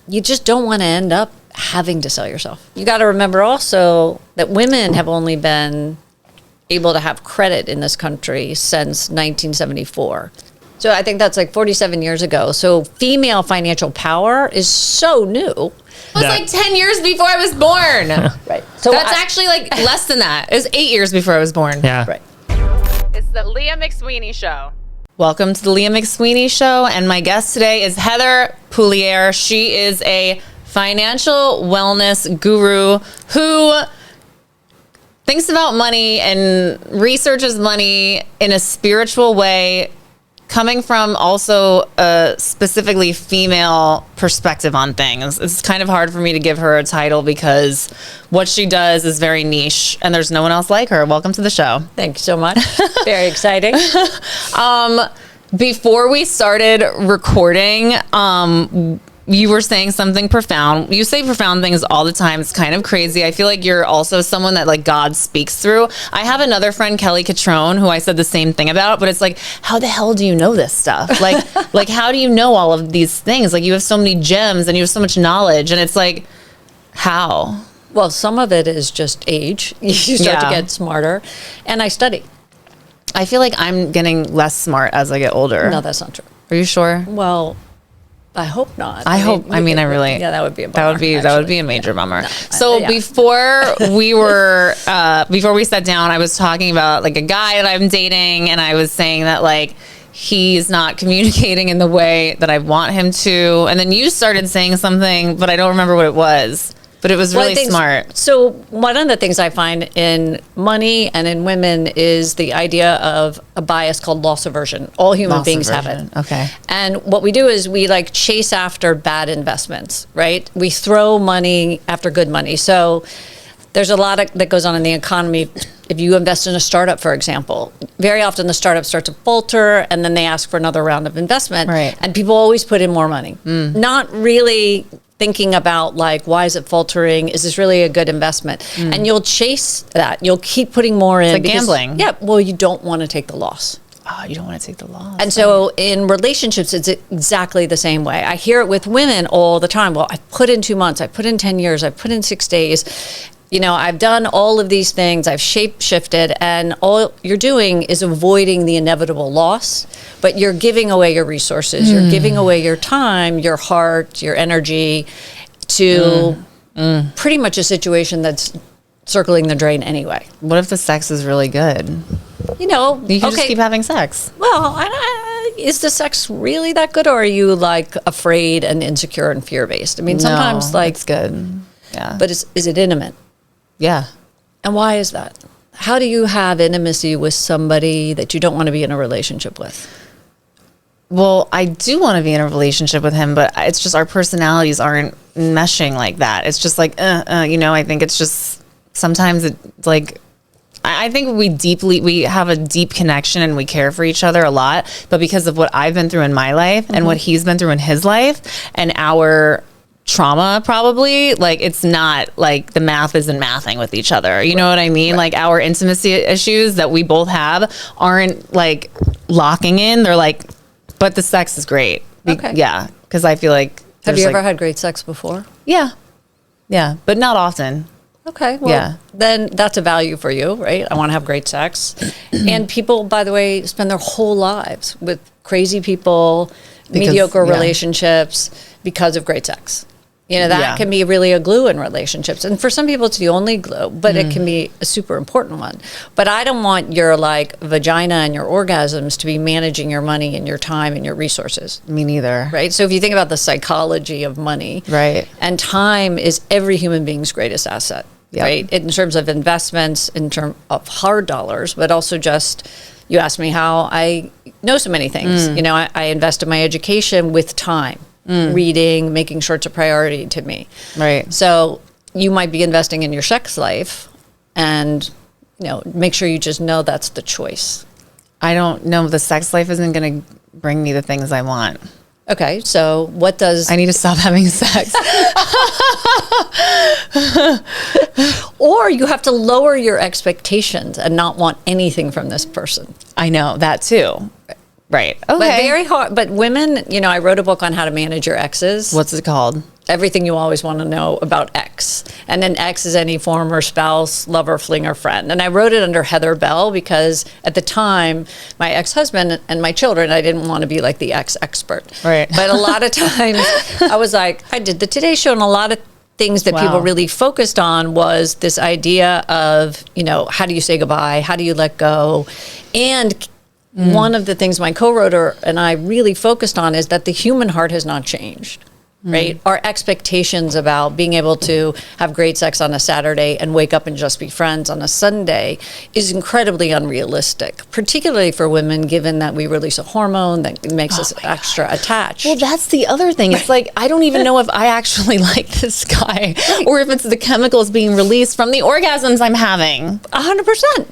you just don't want to end up having to sell yourself. You got to remember also that women have only been able to have credit in this country since 1974. So I think that's like 47 years ago. So female financial power is so new. It was like 10 years before I was born. Right. So that's actually like less than that. It was 8 years before I was born. Yeah. Right. It's the Leah McSweeney Show. Welcome to the Leah McSweeney Show. And my guest today is Heather Pulier. She is a financial wellness guru who thinks about money and researches money in a spiritual way, coming from also a specifically female perspective on things. It's kind of hard for me to give her a title because what she does is very niche and there's no one else like her. Welcome to the show. Thank you so much. Very exciting. Before we started recording, you were saying something profound. You say profound things all the time. It's kind of crazy. I feel like you're also someone that like God speaks through. I have another friend, Kelly Catrone, who I said the same thing about, but it's like, how the hell do you know this stuff? Like how do you know all of these things? Like you have so many gems and you have so much knowledge, and it's like, how? Well, some of it is just age. You start to get smarter. And I study. I feel like I'm getting less smart as I get older. No, that's not true. Are you sure? Well, I hope not. I really. Yeah, that would be a bummer. That would be a major bummer. No, so before we sat down, I was talking about like a guy that I'm dating, and I was saying that like he's not communicating in the way that I want him to, and then you started saying something, but I don't remember what it was. But it was really smart. So one of the things I find in money and in women is the idea of a bias called loss aversion. All human beings have it. Okay. And what we do is we like chase after bad investments, right? We throw money after good money. So there's a lot that goes on in the economy. If you invest in a startup, for example, very often the startup starts to falter and then they ask for another round of investment. Right. And people always put in more money. Not really thinking about like, why is it faltering? Is this really a good investment? And you'll chase that. You'll keep putting more in. It's like gambling. Yeah. Well, you don't want to take the loss. Oh, you don't want to take the loss. And so in relationships, it's exactly the same way. I hear it with women all the time. Well, I put in 2 months. I put in 10 years. I put in 6 days. You know, I've done all of these things. I've shape shifted, and all you're doing is avoiding the inevitable loss, but you're giving away your resources. You're giving away your time, your heart, your energy to pretty much a situation that's circling the drain anyway. What if the sex is really good? You know, You can just keep having sex. Well, is the sex really that good, or are you like afraid and insecure and fear based? I mean, sometimes like it's good. Yeah. But is it intimate? Yeah. And why is that? How do you have intimacy with somebody that you don't want to be in a relationship with? Well, I do want to be in a relationship with him, but it's just our personalities aren't meshing like that. It's just like, you know, I think it's just sometimes it's like, I think we have a deep connection and we care for each other a lot, but because of what I've been through in my life and what he's been through in his life and our trauma, probably like it's not like the math isn't mathing with each other. You know what I mean? Like our intimacy issues that we both have aren't like locking in. They're like, but the sex is great. Okay. Yeah. Cause I feel like. Have you ever had great sex before? Yeah. Yeah. But not often. Okay. Well, then that's a value for you, right? I want to have great sex. And people, by the way, spend their whole lives with crazy people, mediocre relationships because of great sex. You know, that can be really a glue in relationships. And for some people, it's the only glue, but it can be a super important one. But I don't want your like vagina and your orgasms to be managing your money and your time and your resources. Me neither. Right? So if you think about the psychology of money, right, and time is every human being's greatest asset, right? In terms of investments, in terms of hard dollars, but also just, you asked me how I know so many things. You know, I invest in my education with time. Reading, making sure it's a priority to me. Right. So you might be investing in your sex life, and you know, make sure you just know that's the choice. I don't know. The sex life isn't going to bring me the things I want. Okay, so what does... I need to stop having sex. Or you have to lower your expectations and not want anything from this person. I know, that too. Right. Okay. But very hard. But women, you know, I wrote a book on how to manage your exes. What's it called? everything you always want to know about X. And then X is any former spouse, lover, flinger, friend. And I wrote it under Heather Bell because at the time, my ex-husband and my children, I didn't want to be like the X expert. Right. But a lot of times I was like, I did the Today Show, and a lot of things that people really focused on was this idea of, how do you say goodbye? How do you let go? And one of the things my co-writer and I really focused on is that the human heart has not changed. Right? Our expectations about being able to have great sex on a Saturday and wake up and just be friends on a Sunday is incredibly unrealistic, particularly for women, given that we release a hormone that makes us extra attached. Well, that's the other thing. It's like, I don't even know if I actually like this guy or if it's the chemicals being released from the orgasms I'm having. 100%.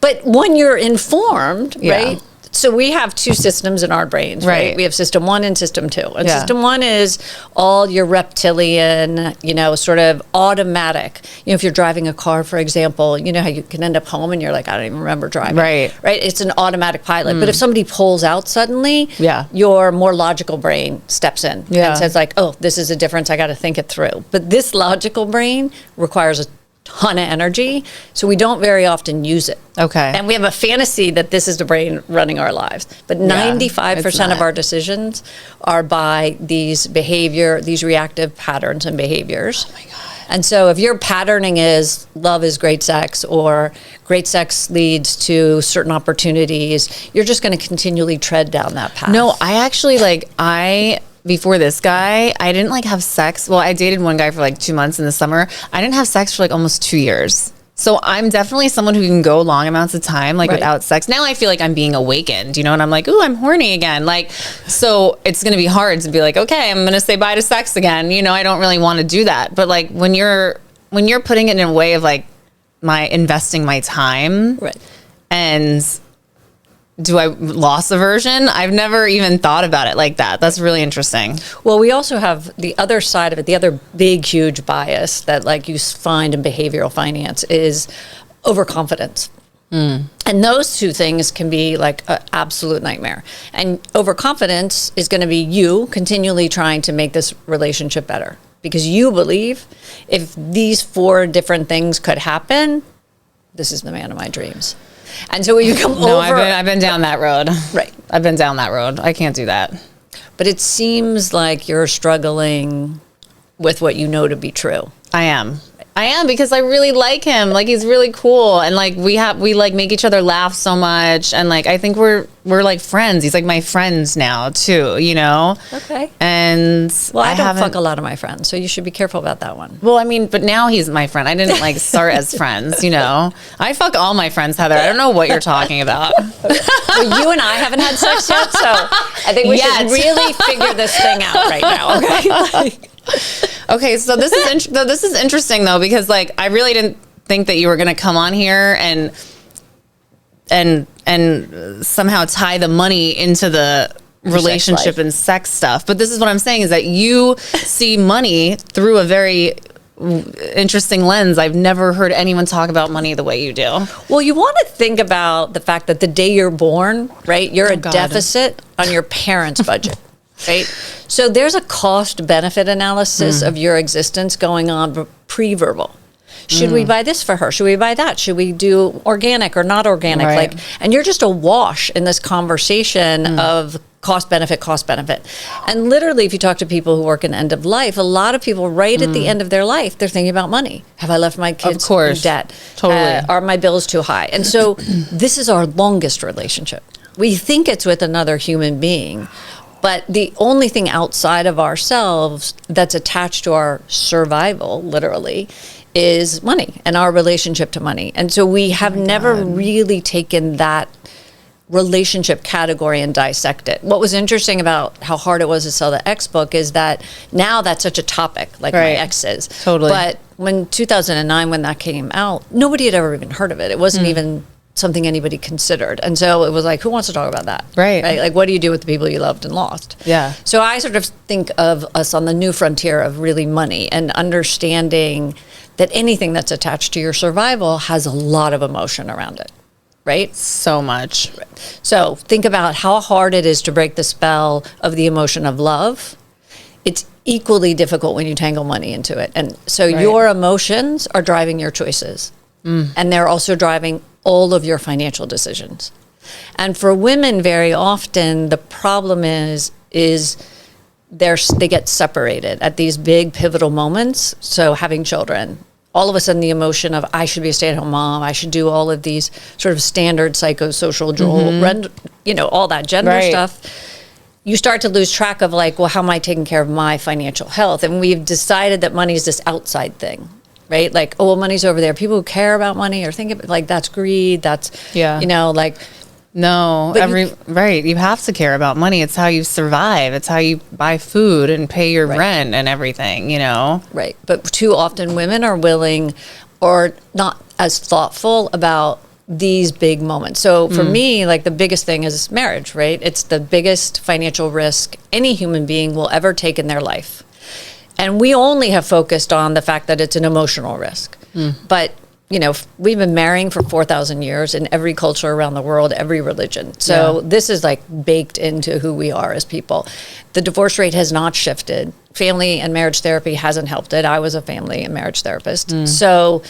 But when you're informed, right? So we have two systems in our brains, right? We have system 1 and system 2. And system 1 is all your reptilian, sort of automatic. If you're driving a car, for example, how you can end up home and you're like, I don't even remember driving. Right? It's an automatic pilot. But if somebody pulls out suddenly, your more logical brain steps in and says like, oh, this is a difference. I got to think it through. But this logical brain requires a ton of energy, so we don't very often use it. Okay. And we have a fantasy that this is the brain running our lives. But 95% of our decisions are by these reactive patterns and behaviors. Oh my God. And so if your patterning is love is great sex, or great sex leads to certain opportunities, you're just going to continually tread down that path. No, I actually before this guy, I didn't have sex. Well, I dated one guy for 2 months in the summer. I didn't have sex for almost 2 years. So I'm definitely someone who can go long amounts of time without sex. Now I feel like I'm being awakened, and I'm like, ooh, I'm horny again. So it's going to be hard to be like, okay, I'm going to say bye to sex again. I don't really want to do that. But when you're putting it in a way of my investing my time and do I loss aversion? I've never even thought about it like that. That's really interesting. Well, we also have the other side of it. The other big, huge bias that you find in behavioral finance is overconfidence. And those two things can be an absolute nightmare. And overconfidence is going to be you continually trying to make this relationship better because you believe if these 4 different things could happen, this is the man of my dreams. And so when you come over... I've been down that road. Right. I've been down that road. I can't do that. But it seems like you're struggling with what you know to be true. I am because I really like him. He's really cool, and we make each other laugh so much, and I think we're friends. He's my friends now too, Okay. And I don't fuck a lot of my friends, so you should be careful about that one. Well, but now he's my friend. I didn't start as friends, I fuck all my friends, Heather. I don't know what you're talking about. Well, you and I haven't had sex yet, so I think we should really figure this thing out right now. Okay. Okay, so this is interesting though, because I really didn't think that you were going to come on here and somehow tie the money into the relationship and sex stuff. But this is what I'm saying is that you see money through a very interesting lens. I've never heard anyone talk about money the way you do. Well, you want to think about the fact that the day you're born, right, you're a deficit on your parents' budget. Right? So there's a cost-benefit analysis of your existence going on pre-verbal. Should we buy this for her? Should we buy that? Should we do organic or not organic? Right. And you're just awash in this conversation of cost benefit. And literally, if you talk to people who work in end of life, a lot of people right at the end of their life, they're thinking about money. Have I left my kids in debt? Totally. Are my bills too high? And so this is our longest relationship. We think it's with another human being. But the only thing outside of ourselves that's attached to our survival, literally, is money and our relationship to money. And so we have never really taken that relationship category and dissect it. What was interesting about how hard it was to sell the X book is that now that's such a topic, my ex is. Totally. But when 2009, when that came out, nobody had ever even heard of it. It wasn't even something anybody considered. And so it was who wants to talk about that? Right? What do you do with the people you loved and lost? Yeah. So I sort of think of us on the new frontier of really money and understanding that anything that's attached to your survival has a lot of emotion around it. Right? So much. So think about how hard it is to break the spell of the emotion of love. It's equally difficult when you tangle money into it. And so your emotions are driving your choices. And they're also driving all of your financial decisions. And for women, very often, the problem is they get separated at these big pivotal moments. So having children, all of a sudden the emotion of I should be a stay-at-home mom, I should do all of these sort of standard psychosocial, all that gender stuff. You start to lose track of like, well, how am I taking care of my financial health? And we've decided that money is this outside thing, right? Like, oh, well, money's over there. People who care about money or think of like that's greed. That's, No, you have to care about money. It's how you survive. It's how you buy food and pay your rent and everything, Right. But too often women are willing or not as thoughtful about these big moments. So for me, like the biggest thing is marriage, right? It's the biggest financial risk any human being will ever take in their life. And we only have focused on the fact that it's an emotional risk. But we've been marrying for 4,000 years in every culture around the world, every religion. So this is like baked into who we are as people. The divorce rate has not shifted. Family and marriage therapy hasn't helped it. I was a family and marriage therapist. So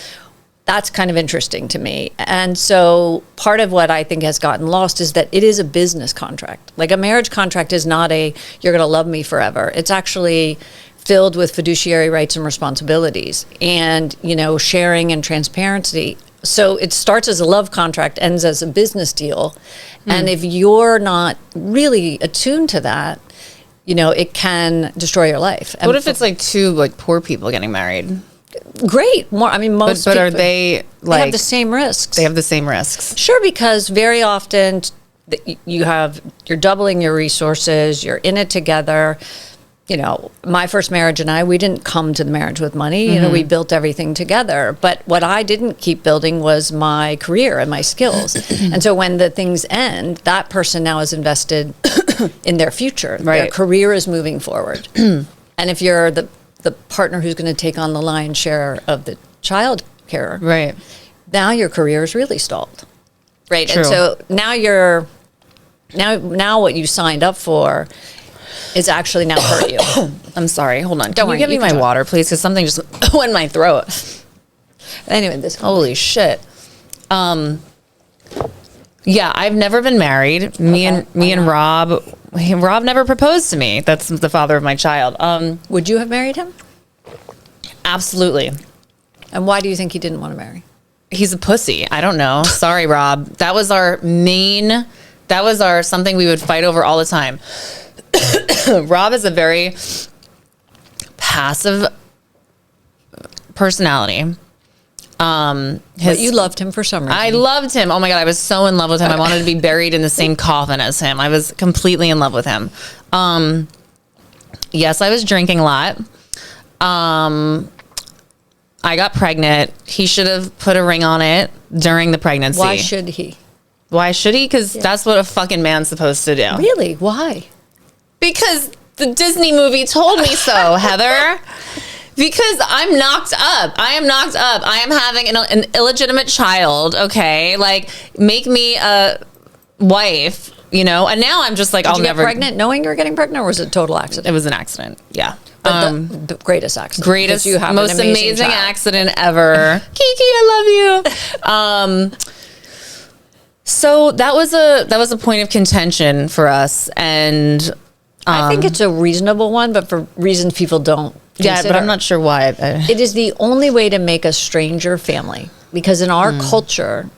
that's kind of interesting to me. And so part of what I think has gotten lost is that it is a business contract. Like a marriage contract is not you're going to love me forever. It's actually filled with fiduciary rights and responsibilities and, sharing and transparency. So it starts as a love contract, ends as a business deal. And if you're not really attuned to that, it can destroy your life. What if it's like two like poor people getting married? Great. Most but people, are they they have the same risks. They have the same risks. Sure, because very often you're doubling your resources, you're in it together. My first marriage and we didn't come to the marriage with money. We built everything together. But what I didn't keep building was my career and my skills. And so when the things end, that person now is invested in their future. Right. Their career is moving forward. And if you're the partner who's going to take on the lion's share of the child care, now your career is really stalled. Right. True. And so now what you signed up for is actually now hurt you. I'm sorry. Hold on. Don't Can you give me my water, please? Because something just went in my throat. Anyway, holy shit. Yeah, I've never been married. Me and Rob never proposed to me. That's the father of my child. Would you have married him? Absolutely. And why do you think he didn't want to marry? He's a pussy. I don't know. Sorry, Rob. That was our something we would fight over all the time. Rob is a very passive personality. But you loved him for some reason. I loved him. Oh my God, I was so in love with him. I wanted to be buried in the same coffin as him. I was completely in love with him. Yes, I was drinking a lot. I got pregnant. He should have put a ring on it during the pregnancy. Why should he? Because that's what a fucking man's supposed to do. Really? Why? Because the Disney movie told me so, Heather. Because I'm knocked up. I am knocked up. I am having an illegitimate child, okay? Like, make me a wife, And now I'm just like, Did you get pregnant knowing you were getting pregnant, or was it a total accident? It was an accident, yeah. But the greatest accident. Most amazing accident ever. Kiki, I love you. So that was a point of contention for us, and I think it's a reasonable one, but for reasons people don't consider. Yeah, but I'm not sure why. It is the only way to make a stranger family, because in our culture,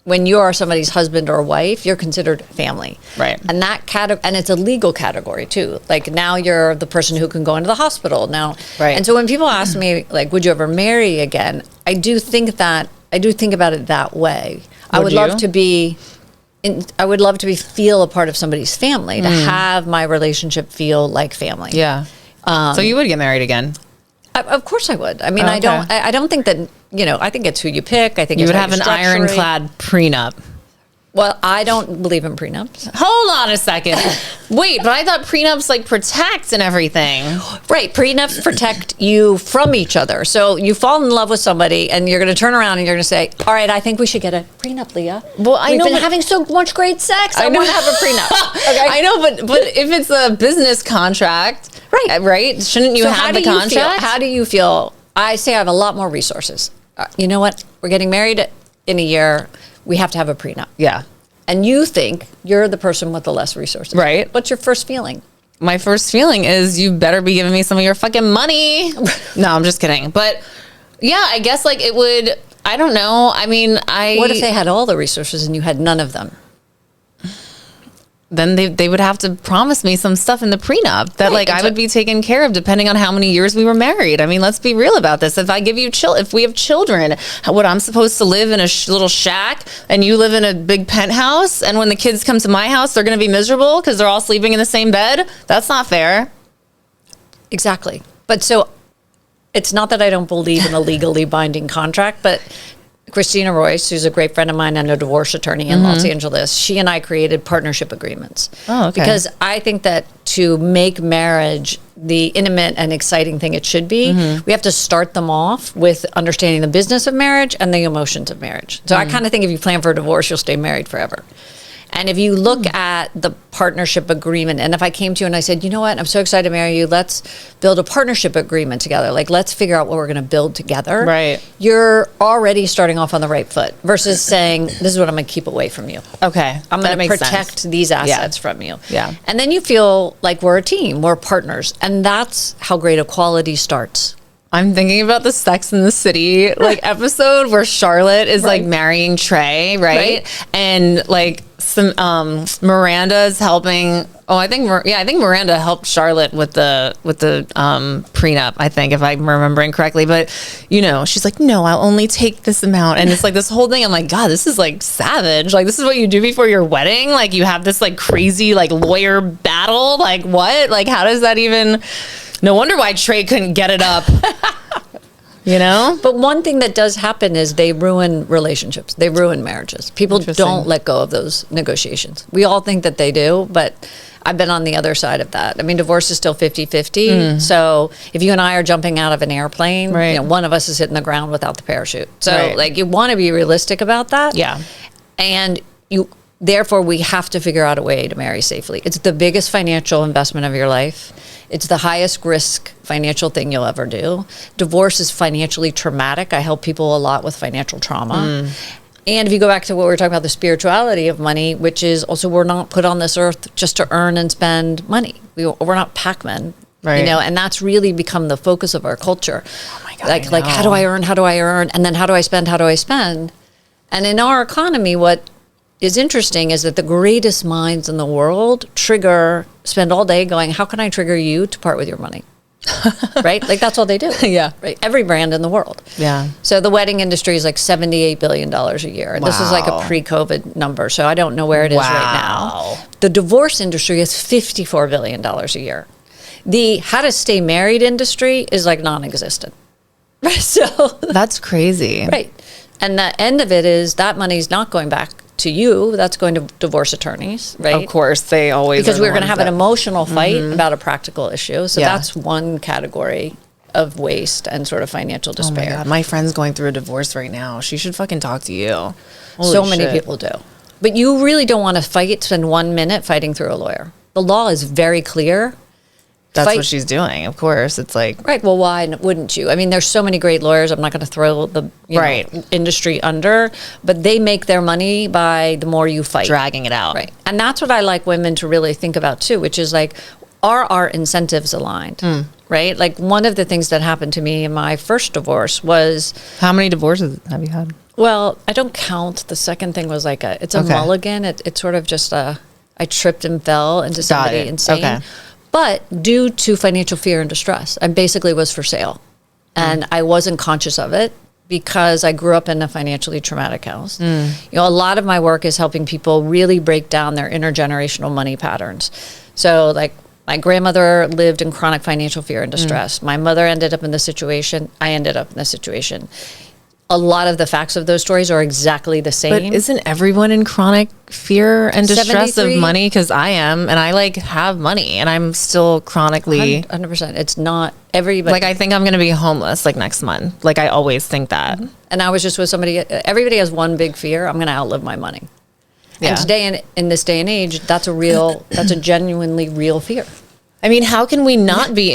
when you are somebody's husband or wife, you're considered family. Right. And and it's a legal category too. Like now you're the person who can go into the hospital now. Right. And so when people ask me, like, would you ever marry again? I do think about it that way. I would love to feel a part of somebody's family, to have my relationship feel like family. Yeah. So you would get married again? Of course I would. I mean, I don't think that, I think it's who you pick. I think you would have an ironclad prenup. Well, I don't believe in prenups. Hold on a second. Wait, but I thought prenups like protect and everything. Right. Prenups protect you from each other. So you fall in love with somebody and you're going to turn around and you're going to say, all right, I think we should get a prenup, Leah. Well, We've been having so much great sex. I want to have a prenup. Okay? I know, but if it's a business contract, Right. Right? Shouldn't you have the contract? How do you feel? I say I have a lot more resources. You know what? We're getting married in a year. We have to have a prenup. Yeah. And you think you're the person with the less resources. Right. What's your first feeling? My first feeling is you better be giving me some of your fucking money. No, I'm just kidding. But yeah, I guess like it would, I don't know. I mean, What if they had all the resources and you had none of them? Then they would have to promise me some stuff in the prenup that like I would be taken care of depending on how many years we were married. I mean, let's be real about this. If I give you if we have children, what I'm supposed to live in a little shack and you live in a big penthouse, and when the kids come to my house, they're going to be miserable because they're all sleeping in the same bed. That's not fair. Exactly. But so it's not that I don't believe in a legally binding contract, but Christina Royce, who's a great friend of mine and a divorce attorney in Los Angeles, she and I created partnership agreements. Oh, okay. Because I think that to make marriage the intimate and exciting thing it should be, we have to start them off with understanding the business of marriage and the emotions of marriage. So I kind of think if you plan for a divorce, you'll stay married forever. And if you look at the partnership agreement, and if I came to you and I said, you know what, I'm so excited to marry you, let's build a partnership agreement together. Like, let's figure out what we're going to build together. Right. You're already starting off on the right foot versus saying, this is what I'm going to keep away from you. Okay. I'm going to protect these assets from you. Yeah. And then you feel like we're a team, we're partners. And that's how great equality starts. I'm thinking about the Sex and the City like episode where Charlotte is like marrying Trey, right? And like some Miranda's helping. Oh, I think Miranda helped Charlotte with the prenup. I think, if I'm remembering correctly. But you know, she's like, no, I'll only take this amount, and it's like this whole thing. I'm like, God, this is like savage. Like, this is what you do before your wedding. Like, you have this like crazy like lawyer battle. Like, what? Like, how does that even? No wonder why Trey couldn't get it up. You know? But one thing that does happen is they ruin relationships. They ruin marriages. People don't let go of those negotiations. We all think that they do, but I've been on the other side of that. I mean, divorce is still 50-50. So if you and I are jumping out of an airplane, you know, one of us is hitting the ground without the parachute. So like, you want to be realistic about that. Yeah. And therefore, we have to figure out a way to marry safely. It's the biggest financial investment of your life. It's the highest risk financial thing you'll ever do. Divorce is financially traumatic. I help people a lot with financial trauma. And if you go back to what we were talking about, the spirituality of money, which is also, we're not put on this earth just to earn and spend money. We're not Pac-Men. Right. You know, and that's really become the focus of our culture. Oh my God. Like how do I earn? How do I earn? And then how do I spend? How do I spend? And in our economy, what is interesting is that the greatest minds in the world spend all day going, how can I trigger you to part with your money? Right? Like, that's all they do. Yeah. Right. Every brand in the world. Yeah. So the wedding industry is like $78 billion a year. And this is like a pre-COVID number. So I don't know where it is right now. The divorce industry is $54 billion a year. The how to stay married industry is like non-existent. Right. So that's crazy. Right. And the end of it is that money's not going back to you. That's going to divorce attorneys, right? Of course, they always because we're going to have an emotional fight about a practical issue. So that's one category of waste and sort of financial despair. Oh my God, my friend's going through a divorce right now. She should fucking talk to you. So many people do. But you really don't want to spend 1 minute fighting through a lawyer. The law is very clear. That's what she's doing, of course. It's like... Right, well, why wouldn't you? I mean, there's so many great lawyers. I'm not going to throw the industry under, but they make their money by the more you fight. Dragging it out. Right. And that's what I like women to really think about, too, which is like, are our incentives aligned? Right? Like, one of the things that happened to me in my first divorce was... How many divorces have you had? Well, I don't count. The second thing was like it's a mulligan. It's sort of just I tripped and fell into somebody insane. Okay. But due to financial fear and distress, I basically was for sale. And I wasn't conscious of it because I grew up in a financially traumatic house. You know, a lot of my work is helping people really break down their intergenerational money patterns. So like my grandmother lived in chronic financial fear and distress. My mother ended up in this situation. I ended up in this situation. A lot of the facts of those stories are exactly the same. But isn't everyone in chronic fear and distress of money? Because I am, and I like have money, and I'm still chronically 100%. It's not everybody. Like, I think I'm going to be homeless like next month. Like, I always think that. And I was just with somebody. Everybody has one big fear: I'm going to outlive my money. Yeah. And today, in this day and age, that's a genuinely real fear. I mean, how can we not be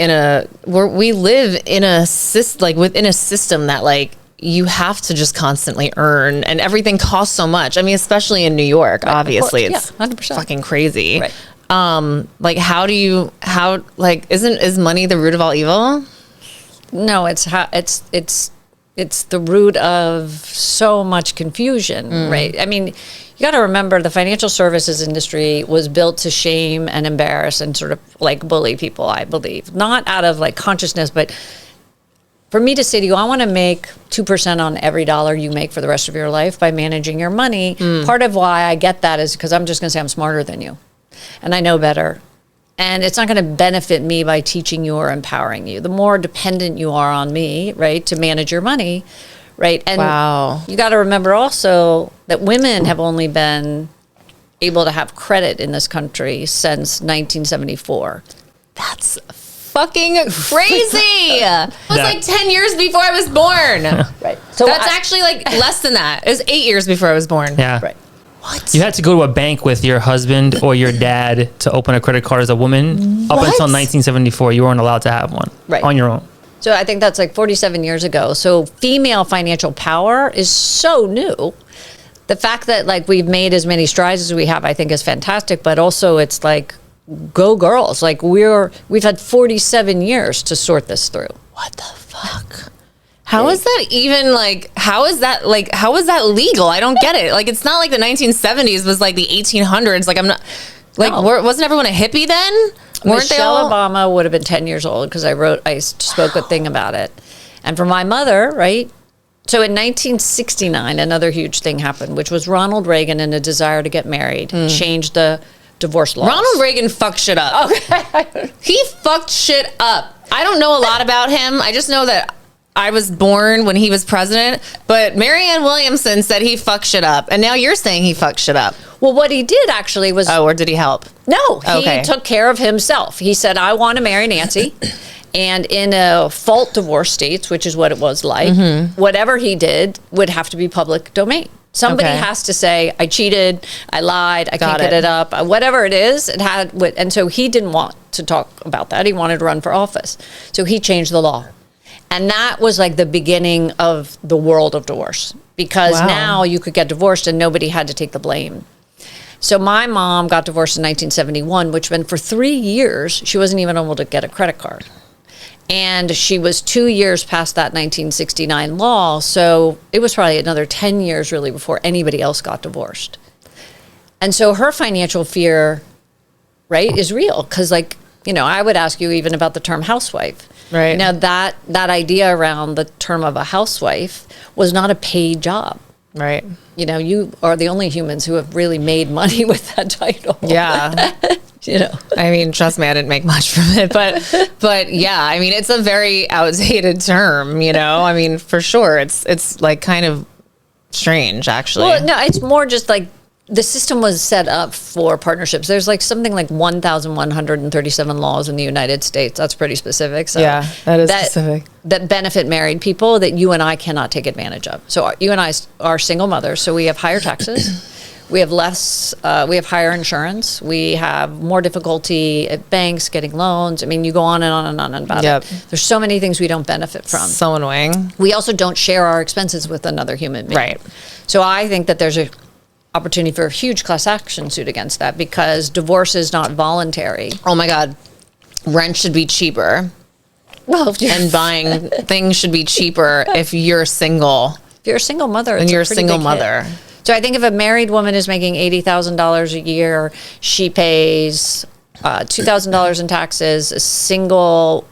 we live in within a system that like you have to just constantly earn, and everything costs so much. I mean, especially in New York, obviously it's 100%. fucking crazy. Right. Like is money the root of all evil? No, it's the root of so much confusion, right? I mean, you got to remember the financial services industry was built to shame and embarrass and sort of like bully people, I believe. Not out of like consciousness, but for me to say to you, I want to make 2% on every dollar you make for the rest of your life by managing your money. Part of why I get that is because I'm just going to say I'm smarter than you and I know better. And it's not going to benefit me by teaching you or empowering you. The more dependent you are on me, right, to manage your money, right? And you got to remember also that women have only been able to have credit in this country since 1974. That's fucking crazy. It was like 10 years before I was born. Right. So that's actually like less than that. It was 8 years before I was born. Yeah. Right. What? You had to go to a bank with your husband or your dad to open a credit card as a woman. Up until 1974, you weren't allowed to have one on your own. So I think that's like 47 years ago. So female financial power is so new. The fact that like we've made as many strides as we have, I think is fantastic. But also it's like, go girls. Like we've had 47 years to sort this through. What the fuck? How is that even like, how is that legal? I don't get it. Like, it's not like the 1970s was like the 1800s. Like, I'm not, like, wasn't everyone a hippie then? Weren't Michelle Obama would have been 10 years old because I spoke a thing about it. And for my mother, right? So in 1969, another huge thing happened, which was Ronald Reagan, in a desire to get married, changed the divorce laws. Ronald Reagan fucked shit up. Okay. He fucked shit up. I don't know a lot about him. I just know that I was born when he was president, but Marianne Williamson said he fucked shit up. And now you're saying he fucked shit up. Well, what he did actually was... Oh, or did he help? No, he took care of himself. He said, I want to marry Nancy. And in a fault divorce states, which is what it was like, whatever he did would have to be public domain. Somebody has to say, I cheated, I lied, I can't get it up, whatever it is. And so he didn't want to talk about that. He wanted to run for office. So he changed the law. And that was like the beginning of the world of divorce, because now you could get divorced and nobody had to take the blame. So my mom got divorced in 1971, which meant for 3 years, she wasn't even able to get a credit card. And she was 2 years past that 1969 law. So it was probably another 10 years really before anybody else got divorced. And so her financial fear, right, is real. Because like, you know, I would ask you even about the term housewife. Right. Now that idea around the term of a housewife was not a paid job. Right. You know, you are the only humans who have really made money with that title. Yeah. You know, I mean, trust me, I didn't make much from it, but yeah, I mean, it's a very outdated term, you know, I mean, for sure. It's like kind of strange, actually. Well, no, it's more just like the system was set up for partnerships. There's like something like 1,137 laws in the United States. That's pretty specific. So yeah, that is specific. That benefit married people that you and I cannot take advantage of. So you and I are single mothers, so we have higher taxes. We have we have higher insurance. We have more difficulty at banks getting loans. I mean, you go on and on and on about it. There's so many things we don't benefit from. So annoying. We also don't share our expenses with another human being. Right. So I think that there's a opportunity for a huge class action suit against that, because divorce is not voluntary. Oh my God. Rent should be cheaper. Well, and buying things should be cheaper if you're single. If you're a single mother, and you're a single mother. Hit. So I think if a married woman is making $80,000 a year, she pays $2,000 in taxes. A single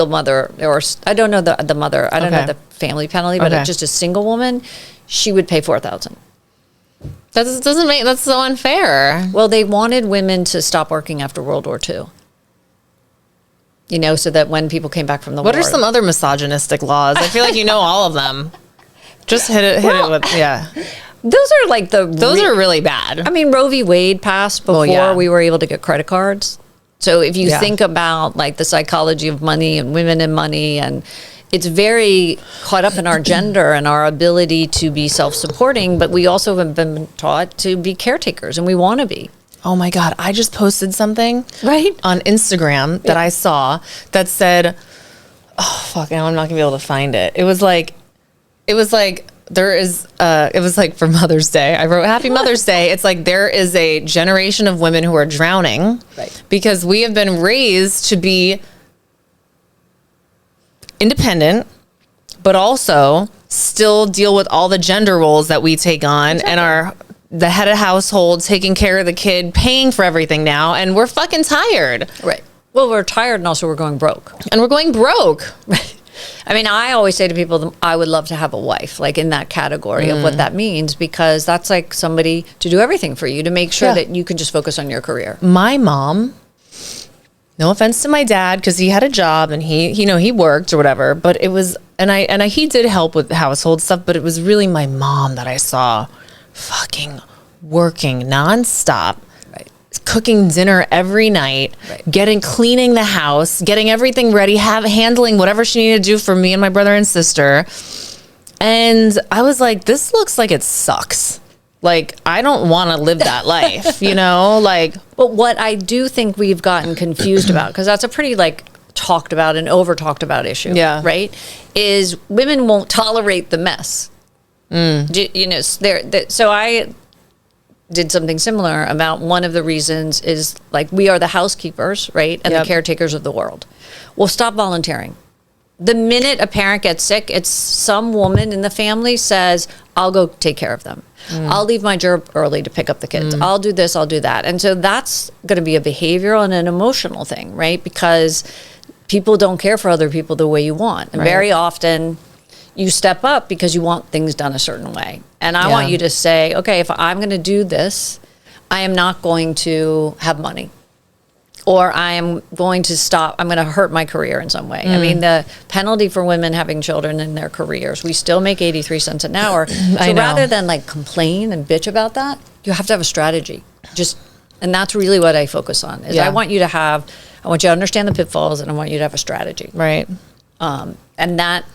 mother, or I don't know the mother, I don't know the family penalty, but just a single woman, she would pay $4,000. That doesn't make, that's so unfair. Well, they wanted women to stop working after World War II. You know, so that when people came back from the war. What are some other misogynistic laws? I feel like you know all of them. Just hit it with, Those are like those are really bad. I mean, Roe v. Wade passed before we were able to get credit cards. So if you think about like the psychology of money and women and money, and it's very caught up in our gender and our ability to be self-supporting, but we also have been taught to be caretakers, and we want to be. Oh my God, I just posted something Right. on Instagram that I saw that said, oh fuck, now I'm not gonna be able to find it. It was like there is it was like for Mother's Day. I wrote Happy Mother's Day. It's like there is a generation of women who are drowning because we have been raised to be independent, but also still deal with all the gender roles that we take on and are the head of household, taking care of the kid, paying for everything now, and we're fucking tired. Right. Well, we're tired and also we're going broke. And we're going broke. I mean, I always say to people, I would love to have a wife, like in that category of what that means, because that's like somebody to do everything for you, to make sure that you can just focus on your career. My mom, no offense to my dad, because he had a job and he worked or whatever, but it was, he did help with household stuff, but it was really my mom that I saw fucking working nonstop. Cooking dinner every night, cleaning the house, getting everything ready, handling whatever she needed to do for me and my brother and sister. And I was like, this looks like it sucks. Like, I don't want to live that life, you know? Like, but what I do think we've gotten confused about, because that's a pretty like talked about and over talked about issue, right? Is women won't tolerate the mess. You know, so I did something similar about one of the reasons is like we are the housekeepers, right? And the caretakers of the world. Well, stop volunteering. The minute a parent gets sick, it's some woman in the family says, I'll go take care of them. I'll leave my job early to pick up the kids. I'll do this, I'll do that. And so that's going to be a behavioral and an emotional thing, right? Because people don't care for other people the way you want. And very often you step up because you want things done a certain way. And I want you to say, okay, if I'm going to do this, I am not going to have money. Or I am going to stop, I'm going to hurt my career in some way. I mean, the penalty for women having children in their careers, we still make 83 cents an hour. So rather than like complain and bitch about that, you have to have a strategy. And that's really what I focus on. Is I want you to understand the pitfalls, and I want you to have a strategy. right. And that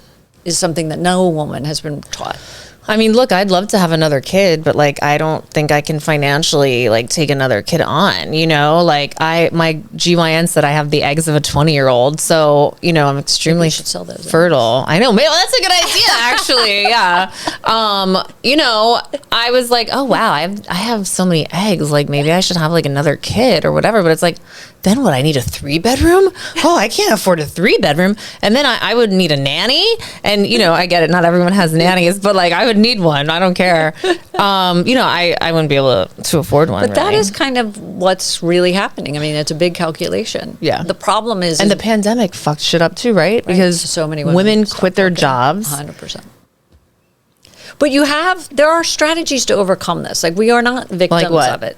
is something that no woman has been taught. I mean, look, I'd love to have another kid, but like, I don't think I can financially like take another kid on, you know, like my GYN said I have the eggs of a 20-year-old. So, you know, I'm extremely sell those fertile. I know. Maybe that's a good idea, actually. Yeah. You know, I was like, oh wow, I have so many eggs. Like maybe I should have like another kid or whatever. But it's like, then what? I need a 3-bedroom? Oh, I can't afford a 3-bedroom. And then I would need a nanny. And, you know, I get it. Not everyone has nannies, but like I would need one. I don't care. You know, I wouldn't be able to afford one. But that is kind of what's really happening. I mean, it's a big calculation. Yeah. The problem is... And the pandemic fucked shit up too, right? Because so many women quit their jobs. 100%. But there are strategies to overcome this. Like, we are not victims of it.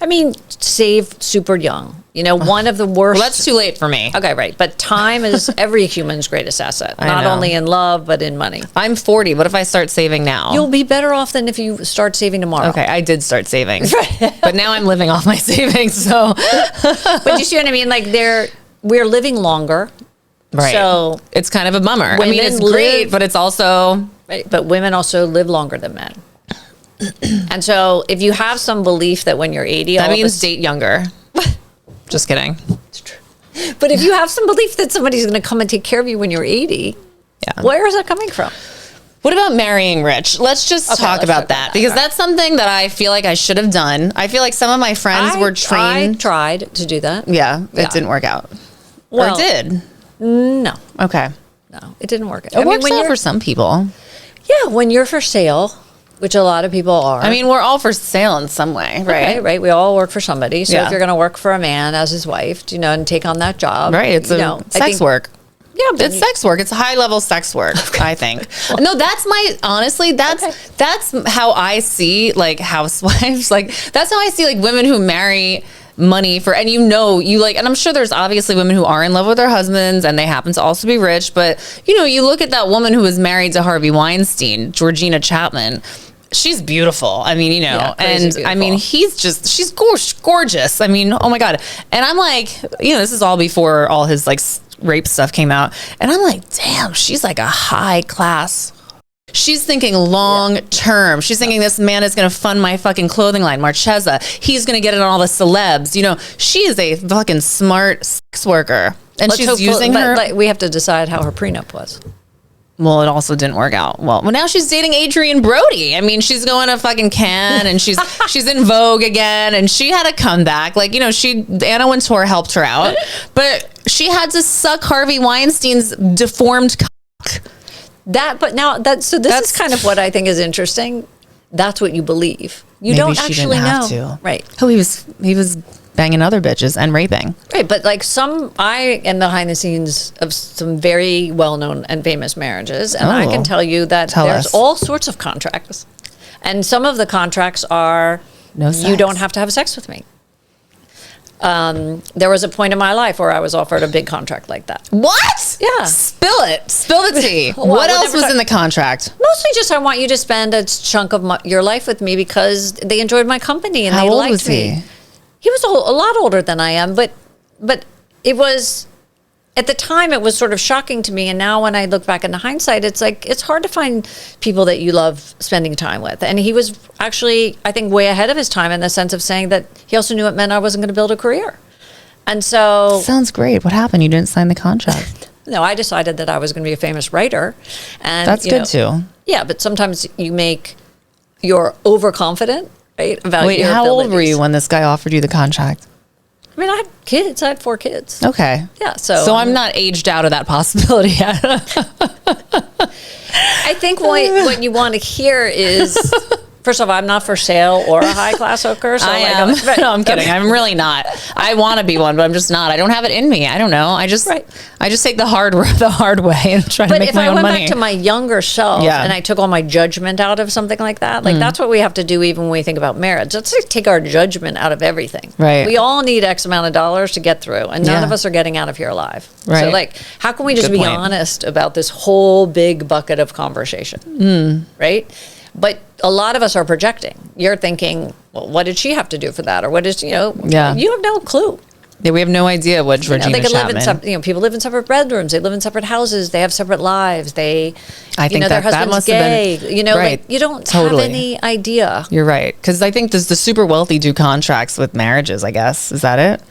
I mean, save super young. You know, one of the worst... Well, that's too late for me. Okay, right. But time is every human's greatest asset. Not only in love, but in money. I'm 40. What if I start saving now? You'll be better off than if you start saving tomorrow. Okay, I did start saving. But now I'm living off my savings, so... But you see what I mean? Like, we're living longer. Right. So... It's kind of a bummer. I mean, it's great, but it's also... Right, but women also live longer than men. And so if you have some belief that when you're 80... That means date younger. Just kidding. It's true. But if you have some belief that somebody's going to come and take care of you when you're 80, where is that coming from? What about marrying rich? Let's just talk about that. Because that's something that I feel like I should have done. I feel like some of my friends were trained... I tried to do that. Yeah, it didn't work out. Well, or it did? No. Okay. No, it didn't work out. It works out for some people. Yeah, when you're for sale... Which a lot of people are. I mean, we're all for sale in some way, right? Okay, right. We all work for somebody. So if you're going to work for a man as his wife, you know, and take on that job. Right. It's sex work. Yeah. It's sex work. It's high level sex work, I think. No, that's honestly, that's how I see like housewives. Like, that's how I see like women who marry money for, and and I'm sure there's obviously women who are in love with their husbands and they happen to also be rich, but you know, you look at that woman who was married to Harvey Weinstein, Georgina Chapman. She's beautiful. I mean, you know, and beautiful. I mean, she's gorgeous. I mean, oh my God. And I'm like, you know, this is all before all his like rape stuff came out. And I'm like, damn, she's like a high class. She's thinking long term. She's thinking this man is going to fund my fucking clothing line, Marchesa. He's going to get it on all the celebs. You know, she is a fucking smart sex worker. And she's using her. But we have to decide how her prenup was. Well, it also didn't work out. Well, now she's dating Adrian Brody. I mean, she's going to fucking Cannes and she's in Vogue again, and she had a comeback. Like, you know, Anna Wintour helped her out, but she had to suck Harvey Weinstein's deformed cock. So this is kind of what I think is interesting. That's what you believe. You Maybe don't she actually didn't have know. to. Right. Oh, he was banging other bitches and raping. Right, but like I am behind the scenes of some very well-known and famous marriages, and I can tell you that there's all sorts of contracts. And some of the contracts are, no sex. You don't have to have sex with me. There was a point in my life where I was offered a big contract like that. What? Yeah. Spill the tea. Well, what else was in the contract? Mostly just I want you to spend a chunk of your life with me because they enjoyed my company and How they old liked was me. he? He was a lot older than I am, but it was, at the time, it was sort of shocking to me. And now when I look back in hindsight, it's like, it's hard to find people that you love spending time with. And he was actually, I think, way ahead of his time in the sense of saying that he also knew it meant I wasn't going to build a career. And so... Sounds great. What happened? You didn't sign the contract. No, I decided that I was going to be a famous writer. And that's good too. Yeah, but sometimes you're overconfident, right? About Wait, your how abilities. old were you when this guy offered you the contract? I mean, I had kids. I had 4 kids. Okay. Yeah, so I'm not aged out of that possibility yet. I think what you want to hear is, first of all, I'm not for sale or a high class hooker. So I am. No, I'm kidding. I'm really not. I want to be one, but I'm just not. I don't have it in me. I don't know. I just take the hard way and try to make my own money. But if I went back to my younger self and I took all my judgment out of something like that, like that's what we have to do even when we think about marriage. Let's just take our judgment out of everything. Right. We all need X amount of dollars to get through, and none of us are getting out of here alive. Right. So like, how can we just be honest about this whole big bucket of conversation? Right? But a lot of us are projecting. You're thinking, well, what did she have to do for that? Or what is, you have no clue. Yeah, we have no idea what Regina they could Chapman. live in people live in separate bedrooms. They live in separate houses. They have separate lives. I think their husband's gay. Right. Like, you don't have any idea. You're right. Because I think the super wealthy do contracts with marriages, I guess. Is that it?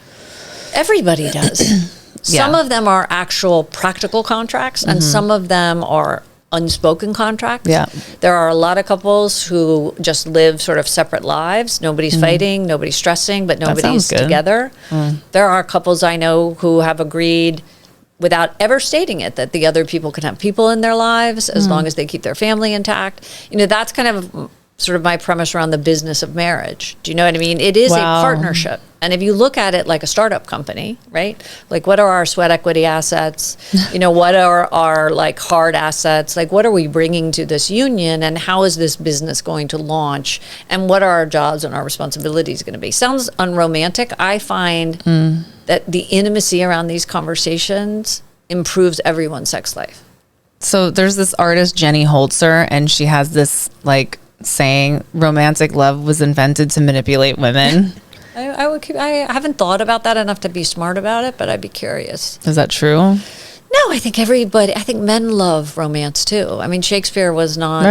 Everybody does. Some of them are actual practical contracts, and some of them are unspoken contracts. Yeah. There are a lot of couples who just live sort of separate lives. Nobody's fighting, nobody's stressing, but nobody's together. There are couples I know who have agreed without ever stating it that the other people can have people in their lives as long as they keep their family intact. That's kind of sort of my premise around the business of marriage. Do you know what I mean? It is a partnership. And if you look at it like a startup company, right? Like, what are our sweat equity assets? What are our like hard assets? Like, what are we bringing to this union, and how is this business going to launch? And what are our jobs and our responsibilities going to be? Sounds unromantic. I find that the intimacy around these conversations improves everyone's sex life. So there's this artist, Jenny Holzer, and she has this like saying, romantic love was invented to manipulate women. I haven't thought about that enough to be smart about it, but I'd be curious. Is that true? No, I think men love romance too. I mean, Shakespeare was not,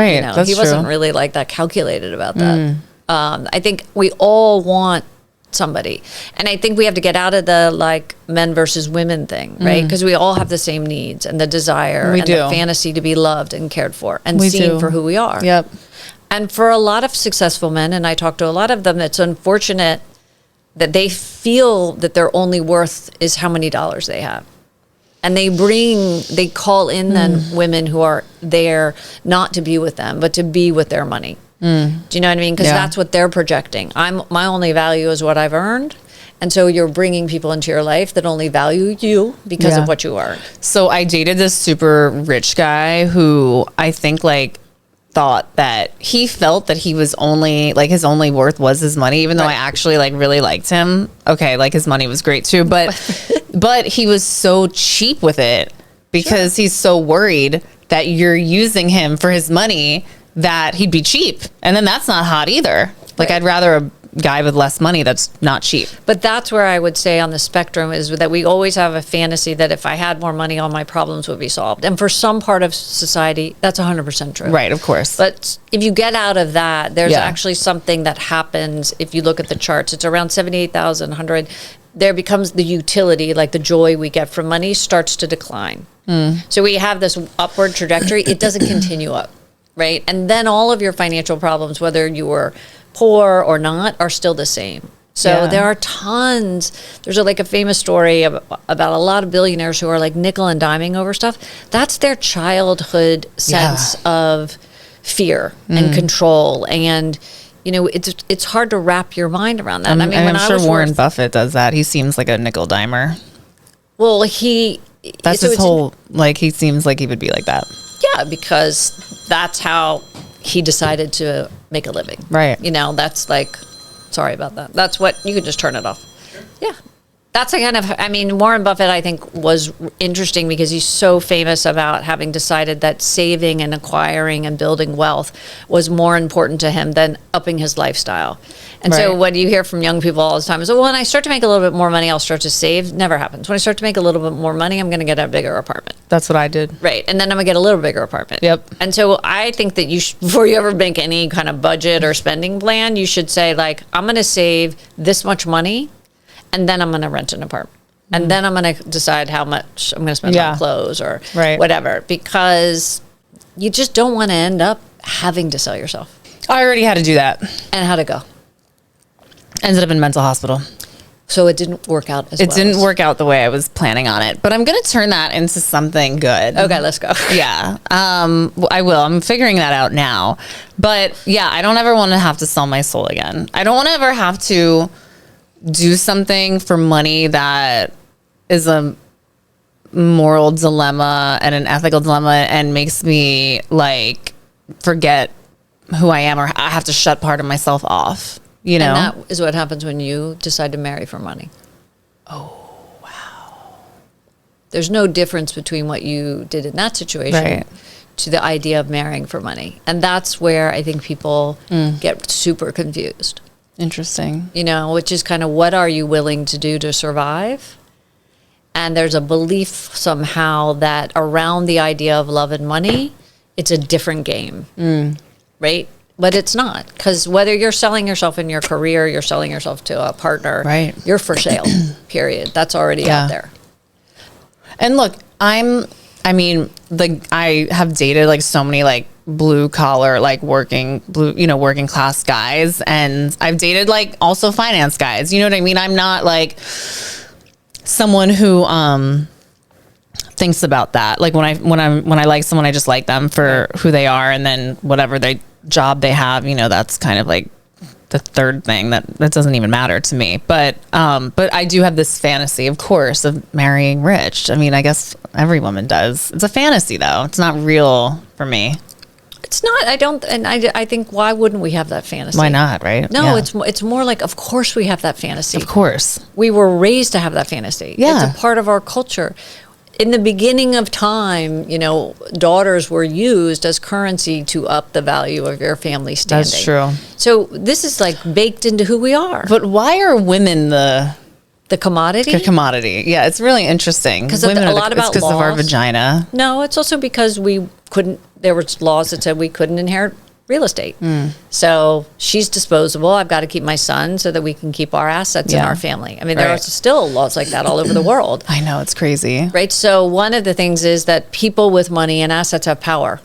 he wasn't really like that calculated about that. I think we all want somebody. And I think we have to get out of the like men versus women thing, right? Because we all have the same needs and the desire the fantasy to be loved and cared for and seen for who we are. Yep. And for a lot of successful men, and I talk to a lot of them, it's unfortunate that they feel that their only worth is how many dollars they have. And they call in then women who are there not to be with them, but to be with their money. Do you know what I mean? Because that's what they're projecting. My only value is what I've earned. And so you're bringing people into your life that only value you because of what you are. So I dated this super rich guy who I think like thought that he felt that he was only like his only worth was his money, even though I actually like really liked him. Okay, like his money was great too, but he was so cheap with it because he's so worried that you're using him for his money that he'd be cheap, and then that's not hot either. Like I'd rather guy with less money that's not cheap. But that's where I would say on the spectrum is that we always have a fantasy that if I had more money, all my problems would be solved. And for some part of society, that's 100% true. Right, of course. But if you get out of that, there's actually something that happens if you look at the charts. It's around 78,000, 100. There becomes the utility, like the joy we get from money starts to decline. So we have this upward trajectory. It doesn't continue up, right? And then all of your financial problems, whether you were poor or not, are still the same. So there are tons. There's like a famous story about a lot of billionaires who are like nickel and diming over stuff. That's their childhood sense of fear and control. And, you know, it's hard to wrap your mind around that. I mean, I'm sure Warren Buffett does that. He seems like a nickel dimer. Well, that's his whole, like, he seems like he would be like that. Yeah, because that's how he decided to make a living. Right. You know, that's like, sorry about that. That's what, you can just turn it off. Yeah. That's a kind of, I mean, Warren Buffett, I think, was interesting because he's so famous about having decided that saving and acquiring and building wealth was more important to him than upping his lifestyle. And so what you hear from young people all the time is, well, when I start to make a little bit more money, I'll start to save. Never happens. When I start to make a little bit more money, I'm going to get a bigger apartment. That's what I did. Right. And then I'm going to get a little bigger apartment. Yep. And so I think that before you ever make any kind of budget or spending plan, you should say, like, I'm going to save this much money, and then I'm going to rent an apartment. And then I'm going to decide how much I'm going to spend on clothes or whatever, because you just don't want to end up having to sell yourself. I already had to do that. And how'd it go? Ended up in mental hospital. So it didn't work out as well. It didn't work out the way I was planning on it, but I'm going to turn that into something good. Okay, let's go. Yeah. I will. I'm figuring that out now. But yeah, I don't ever want to have to sell my soul again. I don't want to ever have to do something for money that is a moral dilemma and an ethical dilemma and makes me like forget who I am, or I have to shut part of myself off, you know? And that is what happens when you decide to marry for money. Oh, wow. There's no difference between what you did in that situation to the idea of marrying for money. And that's where I think people get super confused. Interesting. You know, which is kind of, what are you willing to do to survive? And there's a belief somehow that around the idea of love and money, it's a different game, right? But it's not, because whether you're selling yourself in your career, you're selling yourself to a partner, you're for sale, period. That's already out there. And look, I have dated like so many like blue collar, like working class guys. And I've dated like also finance guys. You know what I mean? I'm not like someone who thinks about that. Like when I like someone, I just like them for who they are, and then whatever job they have, you know, that's kind of like the third thing that doesn't even matter to me. But I do have this fantasy, of course, of marrying rich. I mean, I guess every woman does. It's a fantasy though. It's not real for me. It's not. I think, why wouldn't we have that fantasy? Why not, right? No, it's more like, of course we have that fantasy. Of course. We were raised to have that fantasy. Yeah. It's a part of our culture. In the beginning of time, you know, daughters were used as currency to up the value of your family standing. That's true. So this is like baked into who we are. But why are women the commodity? The commodity. Yeah, it's really interesting. Because a lot about because of our vagina. No, it's also because we couldn't. There were laws that said we couldn't inherit real estate. So she's disposable. I've got to keep my son so that we can keep our assets in our family. I mean, there are still laws like that all over the world. I know, it's crazy. Right. So one of the things is that people with money and assets have power.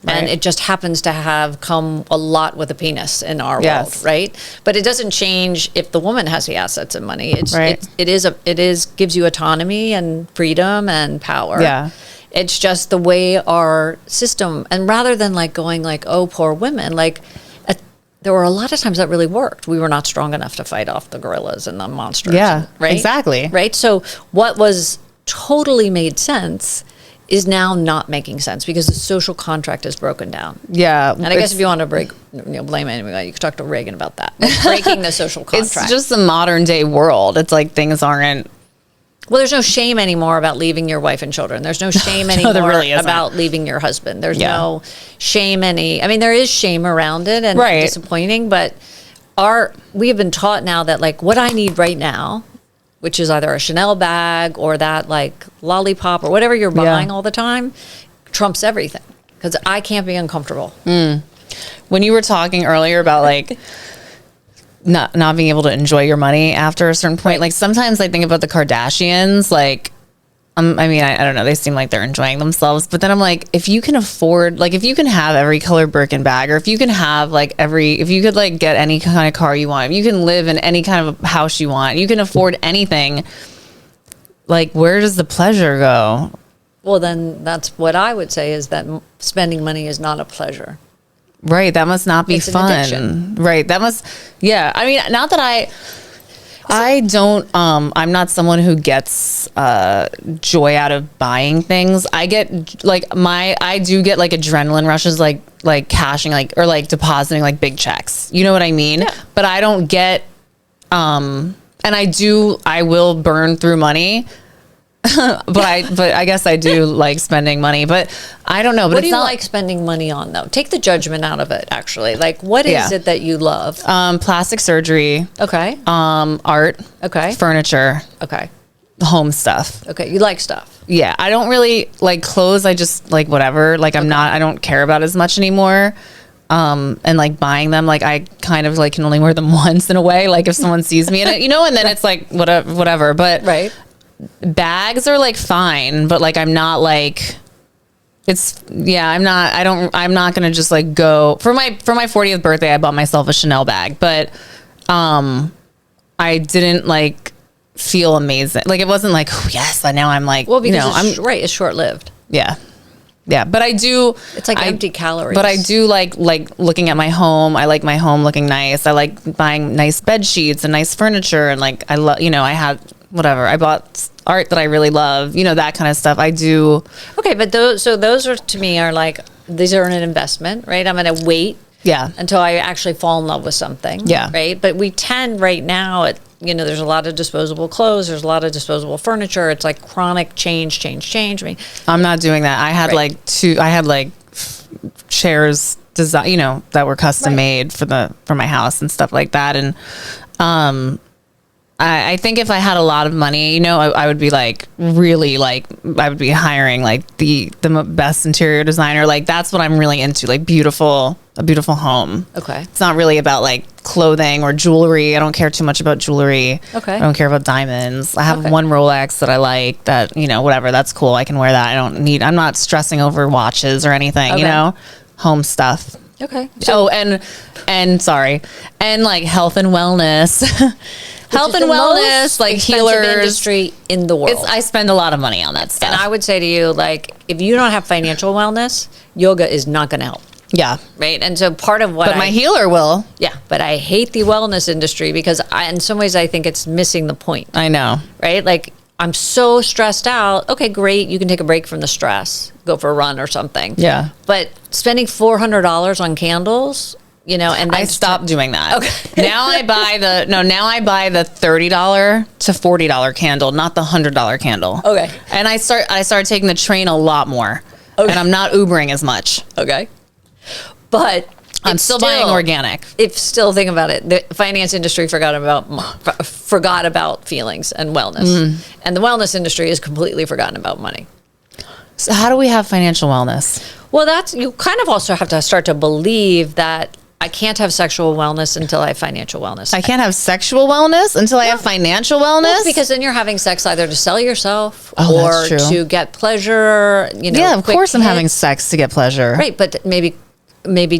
And it just happens to have come a lot with a penis in our world, right? But it doesn't change if the woman has the assets and money. It gives you autonomy and freedom and power. Yeah. It's just the way our system, and rather than like going like, oh, poor women, like there were a lot of times that really worked. We were not strong enough to fight off the gorillas and the monsters. Yeah, right? Exactly. Right. So what was totally made sense is now not making sense because the social contract is broken down. Yeah. And I guess if you want to blame anybody, you could talk to Reagan about that. Breaking the social contract. It's just the modern day world. It's like things aren't. Well, there's no shame anymore about leaving your wife and children. There's no shame anymore about leaving your husband. There's no shame I mean, there is shame around it and disappointing, but we have been taught now that like what I need right now, which is either a Chanel bag or that like lollipop or whatever you're buying all the time, trumps everything because I can't be uncomfortable. When you were talking earlier about like not being able to enjoy your money after a certain point, like sometimes I think about the Kardashians, like, I mean, I don't know. They seem like they're enjoying themselves. But then I'm like, if you can afford, like, if you can have every color Birkin bag, or if you can have, like, if you could, like, get any kind of car you want, if you can live in any kind of house you want, you can afford anything, like, where does the pleasure go? Well, then that's what I would say is that spending money is not a pleasure. Right. That must not be It's an fun. addiction. Right. That must, yeah. I mean, not that I don't, I'm not someone who gets joy out of buying things. I get like I do get like adrenaline rushes, like cashing, like, or like depositing like big checks. You know what I mean? Yeah. But I don't get, and I will burn through money. but I guess I do like spending money, but I don't know. But What do it's you not like spending money on, though? Take the judgment out of it, actually. Like, what is it that you love? plastic surgery, Okay. art, Okay. furniture, Okay. home stuff. Okay. You like stuff. Yeah, I don't really like clothes. I just like whatever. Like I don't care about as much anymore. And like buying them, like I kind of like can only wear them once in a way. Like if someone sees me in it, and then it's like whatever. But Right. bags are like fine, but like I'm not like I'm not gonna just like go for my 40th birthday. I bought myself a Chanel bag, but I didn't like feel amazing. Like it wasn't like, oh, yes, but now I'm like, Well, because it's short-lived. yeah. But I do. It's like empty calories. But I do like looking at my home. I like my home looking nice. I like buying nice bed sheets and nice furniture. And like, I love, I had whatever. I bought art that I really love, that kind of stuff. I do. Okay, but those are to me are like, these are an investment, right? I'm going to wait until I actually fall in love with something. Yeah. Right. But we tend right now, there's a lot of disposable clothes. There's a lot of disposable furniture. It's like chronic change. I mean, I'm not doing that. I had chairs design, that were custom made for my house and stuff like that. And, I think if I had a lot of money, I would be like really like I would be hiring like the best interior designer. Like that's what I'm really into, like a beautiful home. Okay. It's not really about like clothing or jewelry. I don't care too much about jewelry. Okay. I don't care about diamonds. I have one Rolex that I like that, whatever, that's cool. I can wear that. I'm not stressing over watches or anything, home stuff. Okay. So, and sorry. And like health and wellness. Health and wellness, like healers, industry in the world. I spend a lot of money on that stuff. And I would say to you, like, if you don't have financial wellness, yoga is not going to help. Yeah. Right. And so part of what But my healer will. Yeah. But I hate the wellness industry because in some ways I think it's missing the point. I know. Right. Like I'm so stressed out. Okay, great. You can take a break from the stress, go for a run or something. Yeah. But spending $400 on candles, and then I stopped doing that. Okay. Now I buy the $30 to $40 candle, not the $100 candle. Okay. And I started taking the train a lot more. Okay. And I'm not Ubering as much. Okay. But I'm still buying organic. Think about it. The finance industry forgot about feelings and wellness. And the wellness industry has completely forgotten about money. So how do we have financial wellness? Well, you kind of also have to start to believe that I can't have sexual wellness until I have financial wellness. I can't have sexual wellness until I have financial wellness? Well, because then you're having sex either to sell yourself that's or true. to get pleasure. Yeah, of course I'm having sex to get pleasure. Right, but maybe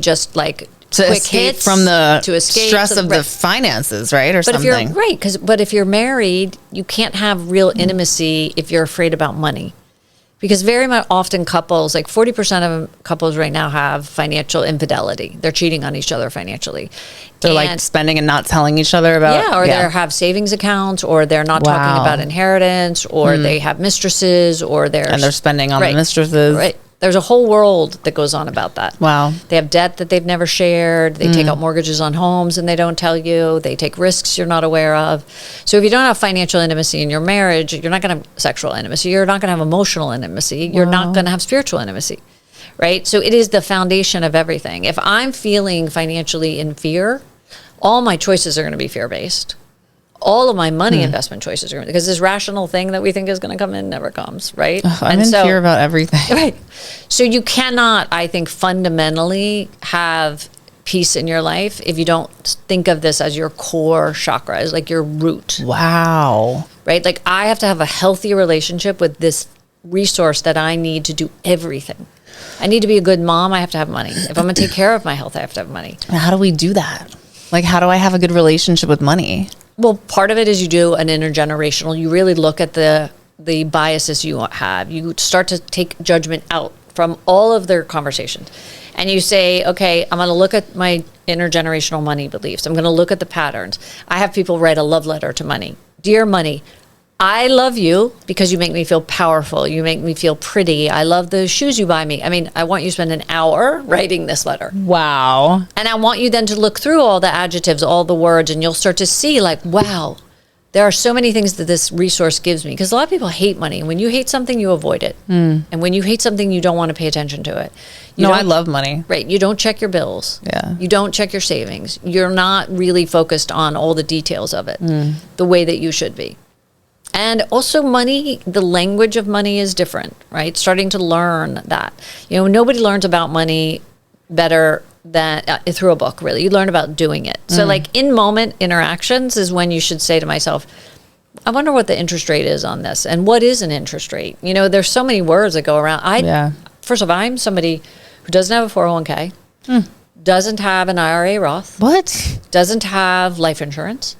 just like to quick escape hits, from the to escape stress of the right. finances, right? Or But something. if you're married, you can't have real intimacy if you're afraid about money. Because very much often couples, like 40% of couples right now have financial infidelity. They're cheating on each other financially. They're like spending and not telling each other about. They have savings accounts, or they're not talking about inheritance, or they have mistresses, or they're spending on the mistresses. Right. There's a whole world that goes on about that. Wow. They have debt that they've never shared. They take out mortgages on homes and they don't tell you. They take risks you're not aware of. So if you don't have financial intimacy in your marriage, you're not going to have sexual intimacy. You're not going to have emotional intimacy. You're not going to have spiritual intimacy. Right? So it is the foundation of everything. If I'm feeling financially in fear, all my choices are going to be fear-based. All of my money investment choices are going to, because this rational thing that we think is going to come in never comes, right? I'm in fear about everything. Right. So you cannot, I think, fundamentally have peace in your life if you don't think of this as your core chakra, as like your root. Wow. Right? Like I have to have a healthy relationship with this resource that I need to do everything. I need to be a good mom. I have to have money. If I'm going to take care of my health, I have to have money. How do we do that? Like, how do I have a good relationship with money? Well, part of it is you do an intergenerational. You really look at the biases you have. You start to take judgment out from all of their conversations. And you say, okay, I'm going to look at my intergenerational money beliefs. I'm going to look at the patterns. I have people write a love letter to money. Dear money, I love you because you make me feel powerful. You make me feel pretty. I love the shoes you buy me. I mean, I want you to spend an hour writing this letter. Wow. And I want you then to look through all the adjectives, all the words, and you'll start to see like, wow, there are so many things that this resource gives me. Because a lot of people hate money. When you hate something, you avoid it. And when you hate something, you don't want to pay attention to it. I love money. Right. You don't check your bills. Yeah. You don't check your savings. You're not really focused on all the details of it the way that you should be. And also money, the language of money is different, right? Starting to learn that. Nobody learns about money better than through a book, really. You learn about doing it. So like in moment interactions is when you should say to myself, I wonder what the interest rate is on this. And what is an interest rate? There's so many words that go around. First of all, I'm somebody who doesn't have a 401k, doesn't have an IRA Roth. What? Doesn't have life insurance.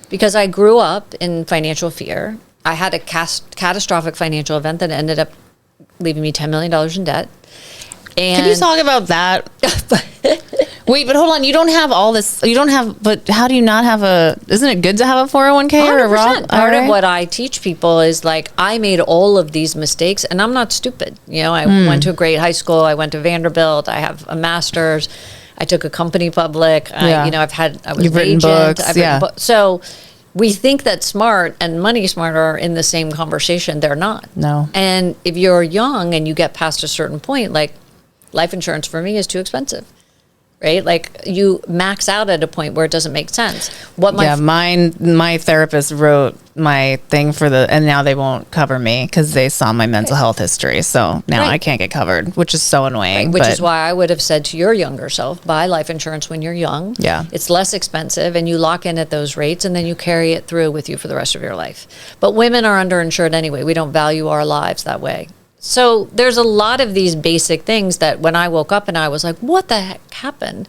Because I grew up in financial fear. I had a catastrophic financial event that ended up leaving me $10 million in debt. And can you talk about that? Wait, but hold on. You don't have all this. But how do you not have isn't it good to have a 401k or a Roth? Part of what I teach people is like, I made all of these mistakes and I'm not stupid. I went to a great high school. I went to Vanderbilt. I have a master's. I took a company public. I was You've an written agent. books. I've written books. So we think that smart and money smart are in the same conversation. They're not. No. And if you're young and you get past a certain point, like life insurance for me is too expensive. Right? Like you max out at a point where it doesn't make sense. My therapist wrote my thing and now they won't cover me because they saw my mental health history. So now I can't get covered, which is so annoying. Right, which is why I would have said to your younger self, buy life insurance when you're young. Yeah. It's less expensive and you lock in at those rates and then you carry it through with you for the rest of your life. But women are underinsured anyway. We don't value our lives that way. So there's a lot of these basic things that when I woke up and I was like, what the heck happened?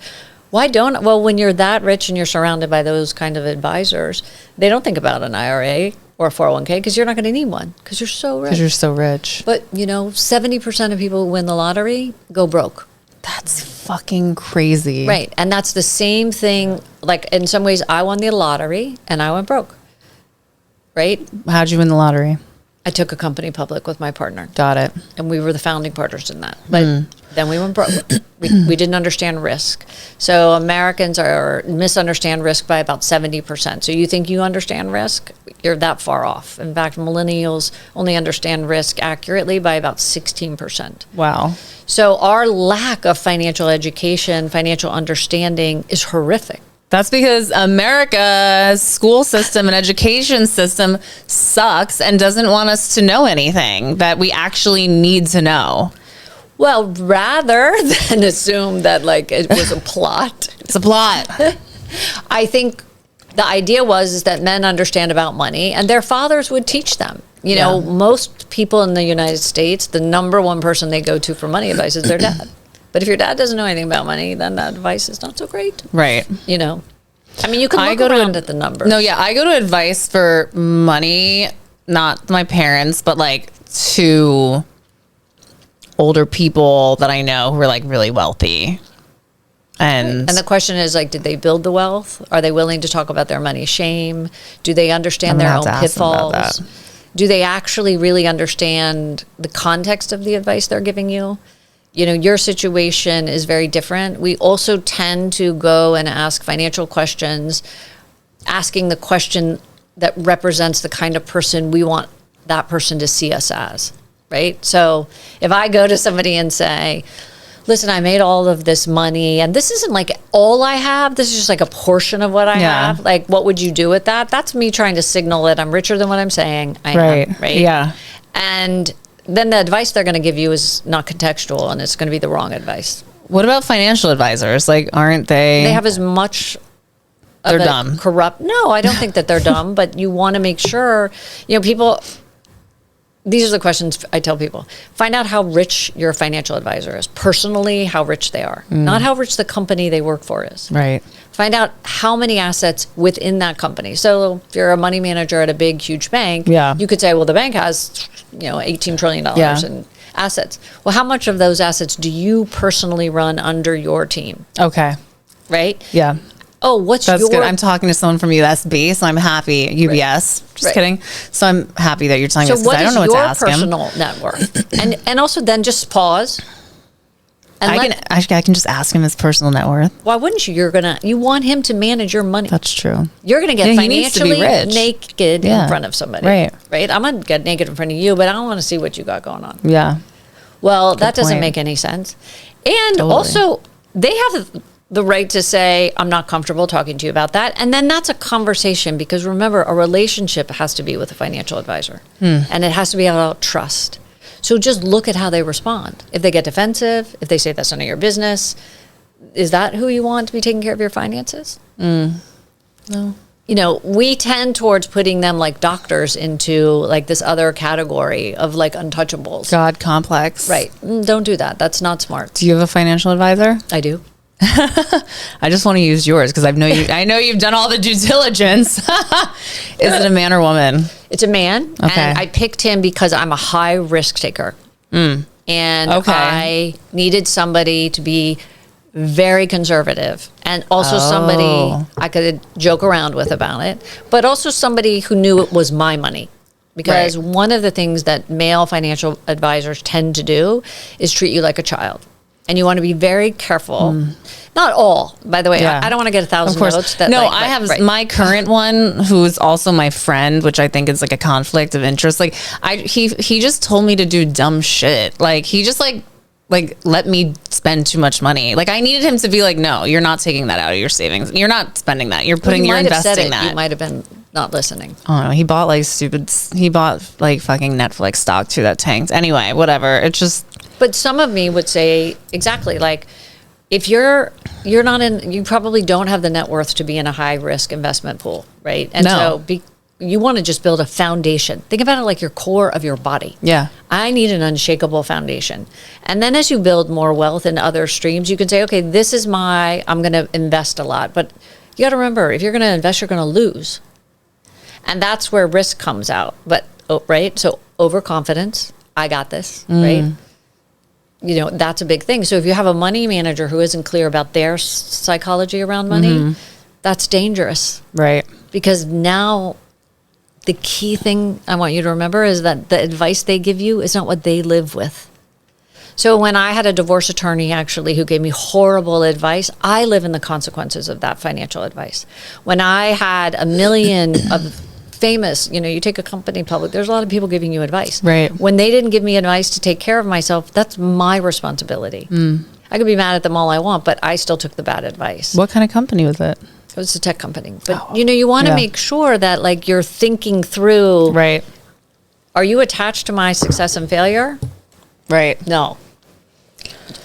Well, when you're that rich and you're surrounded by those kind of advisors, they don't think about an IRA or a 401k because you're not going to need one because you're so rich. Because you're so rich. But, 70% of people who win the lottery go broke. That's fucking crazy. Right. And that's the same thing. Like in some ways, I won the lottery and I went broke. Right? How'd you win the lottery? I took a company public with my partner. Got it. And we were the founding partners in that. But then we went broke. We didn't understand risk. So Americans misunderstand risk by about 70%. So you think you understand risk? You're that far off. In fact, millennials only understand risk accurately by about 16%. Wow. So our lack of financial education, financial understanding is horrific. That's because America's school system and education system sucks and doesn't want us to know anything that we actually need to know. Well, rather than assume that like it was a plot. It's a plot. I think the idea is that men understand about money and their fathers would teach them. Most people in the United States, the number one person they go to for money advice is their dad. But if your dad doesn't know anything about money, then that advice is not so great. Right. You can look around at the numbers. No, yeah. I go to advice for money, not my parents, but like to older people that I know who are like really wealthy. And the question is like, did they build the wealth? Are they willing to talk about their money shame? Do they understand their own pitfalls? Do they actually really understand the context of the advice they're giving you? Your situation is very different. We also tend to go and ask financial questions, asking the question that represents the kind of person we want that person to see us as, right? So if I go to somebody and say, listen, I made all of this money and this isn't like all I have. This is just like a portion of what I have. Like, what would you do with that? That's me trying to signal that I'm richer than what I'm saying I am, right? Yeah. And then the advice they're going to give you is not contextual and it's going to be the wrong advice. What about financial advisors? Like, aren't they? They have as much. They're dumb. Corrupt. No, I don't think that they're dumb, but you want to make sure, people. These are the questions I tell people. Find out how rich your financial advisor is. Personally, how rich they are. Not how rich the company they work for is. Right. Find out how many assets within that company. So if you're a money manager at a big, huge bank, you could say, well, the bank has, $18 trillion in assets. Well, how much of those assets do you personally run under your team? Okay. Right? Yeah. Oh, that's good. I'm talking to someone from USB, so I'm happy. UBS, just kidding. So I'm happy that you're telling us, because I don't know what to ask him. So what is your personal net worth? and also then just pause. And I can just ask him his personal net worth. Why wouldn't you? You want him to manage your money. That's true. You're going to get financially rich. naked in front of somebody. Right. Right? I'm going to get naked in front of you, but I don't want to see what you got going on. Yeah. Well, that doesn't make any sense. And also, they have the right to say, I'm not comfortable talking to you about that. And then that's a conversation, because remember, a relationship has to be with a financial advisor. And it has to be about trust. So just look at how they respond. If they get defensive, if they say that's none of your business, is that who you want to be taking care of your finances? No. We tend towards putting them like doctors into like this other category of like untouchables. God complex. Right. Don't do that. That's not smart. Do you have a financial advisor? I do. I just want to use yours because I know you've done all the due diligence. Is it a man or woman? It's a man. Okay. And I picked him because I'm a high risk taker. And I needed somebody to be very conservative and also somebody I could joke around with about it, but also somebody who knew it was my money. Because one of the things that male financial advisors tend to do is treat you like a child. And you want to be very careful. Not all, by the way. Yeah. I don't want to get 1,000 notes. I have my current one, who's also my friend, which I think is like a conflict of interest. Like he just told me to do dumb shit. Like he just like let me spend too much money. Like I needed him to be like, no, you're not taking that out of your savings. You're not spending that. You're you're investing that. You might have been not listening. Oh no, he bought like fucking Netflix stock too that tanked. Anyway, whatever. It's just. But some of me would say exactly like, if you're not in, you probably don't have the net worth to be in a high risk investment pool, right? And so you want to just build a foundation. Think about it like your core of your body. Yeah. I need an unshakable foundation. And then as you build more wealth in other streams, you can say, okay, this is I'm going to invest a lot. But you got to remember, if you're going to invest, you're going to lose. And that's where risk comes out. But, right? So overconfidence, I got this, right? That's a big thing. So if you have a money manager who isn't clear about their psychology around money, that's dangerous. Right. Because now the key thing I want you to remember is that the advice they give you is not what they live with. So when I had a divorce attorney actually who gave me horrible advice, I live in the consequences of that financial advice. When I had a million of famous, you take a company public, there's a lot of people giving you advice. Right. When they didn't give me advice to take care of myself, that's my responsibility. I could be mad at them all I want, but I still took the bad advice. What kind of company was it? It was a tech company. But, you want to make sure that, like, you're thinking through. Right. Are you attached to my success and failure? Right. No.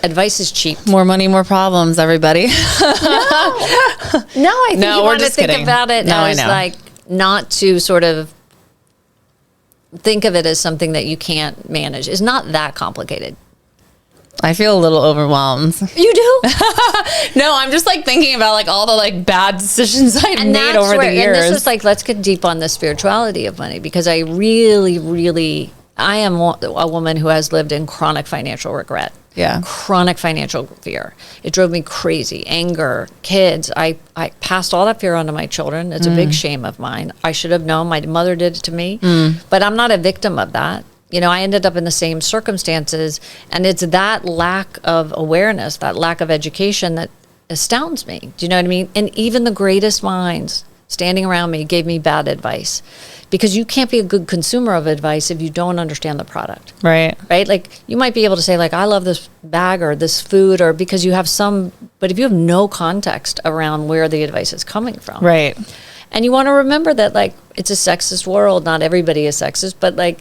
Advice is cheap. More money, more problems, everybody. No, I think you want to think about it as, like, not to sort of think of it as something that you can't manage. It's not that complicated. I feel a little overwhelmed. You do? No, I'm just like thinking about like all the like bad decisions I've made over the years. And this is like, let's get deep on the spirituality of money, because I really, really, I am a woman who has lived in chronic financial regret. Yeah. Chronic financial fear. It drove me crazy. Anger, kids. I passed all that fear onto my children. It's a big shame of mine. I should have known. My mother did it to me. But I'm not a victim of that. I ended up in the same circumstances. And it's that lack of awareness, that lack of education that astounds me. Do you know what I mean? And even the greatest minds standing around me gave me bad advice, because you can't be a good consumer of advice if you don't understand the product. Right. Right? Like, you might be able to say, like, I love this bag or this food, or because you have some, but if you have no context around where the advice is coming from. Right. And you want to remember that, like, it's a sexist world. Not everybody is sexist, but, like,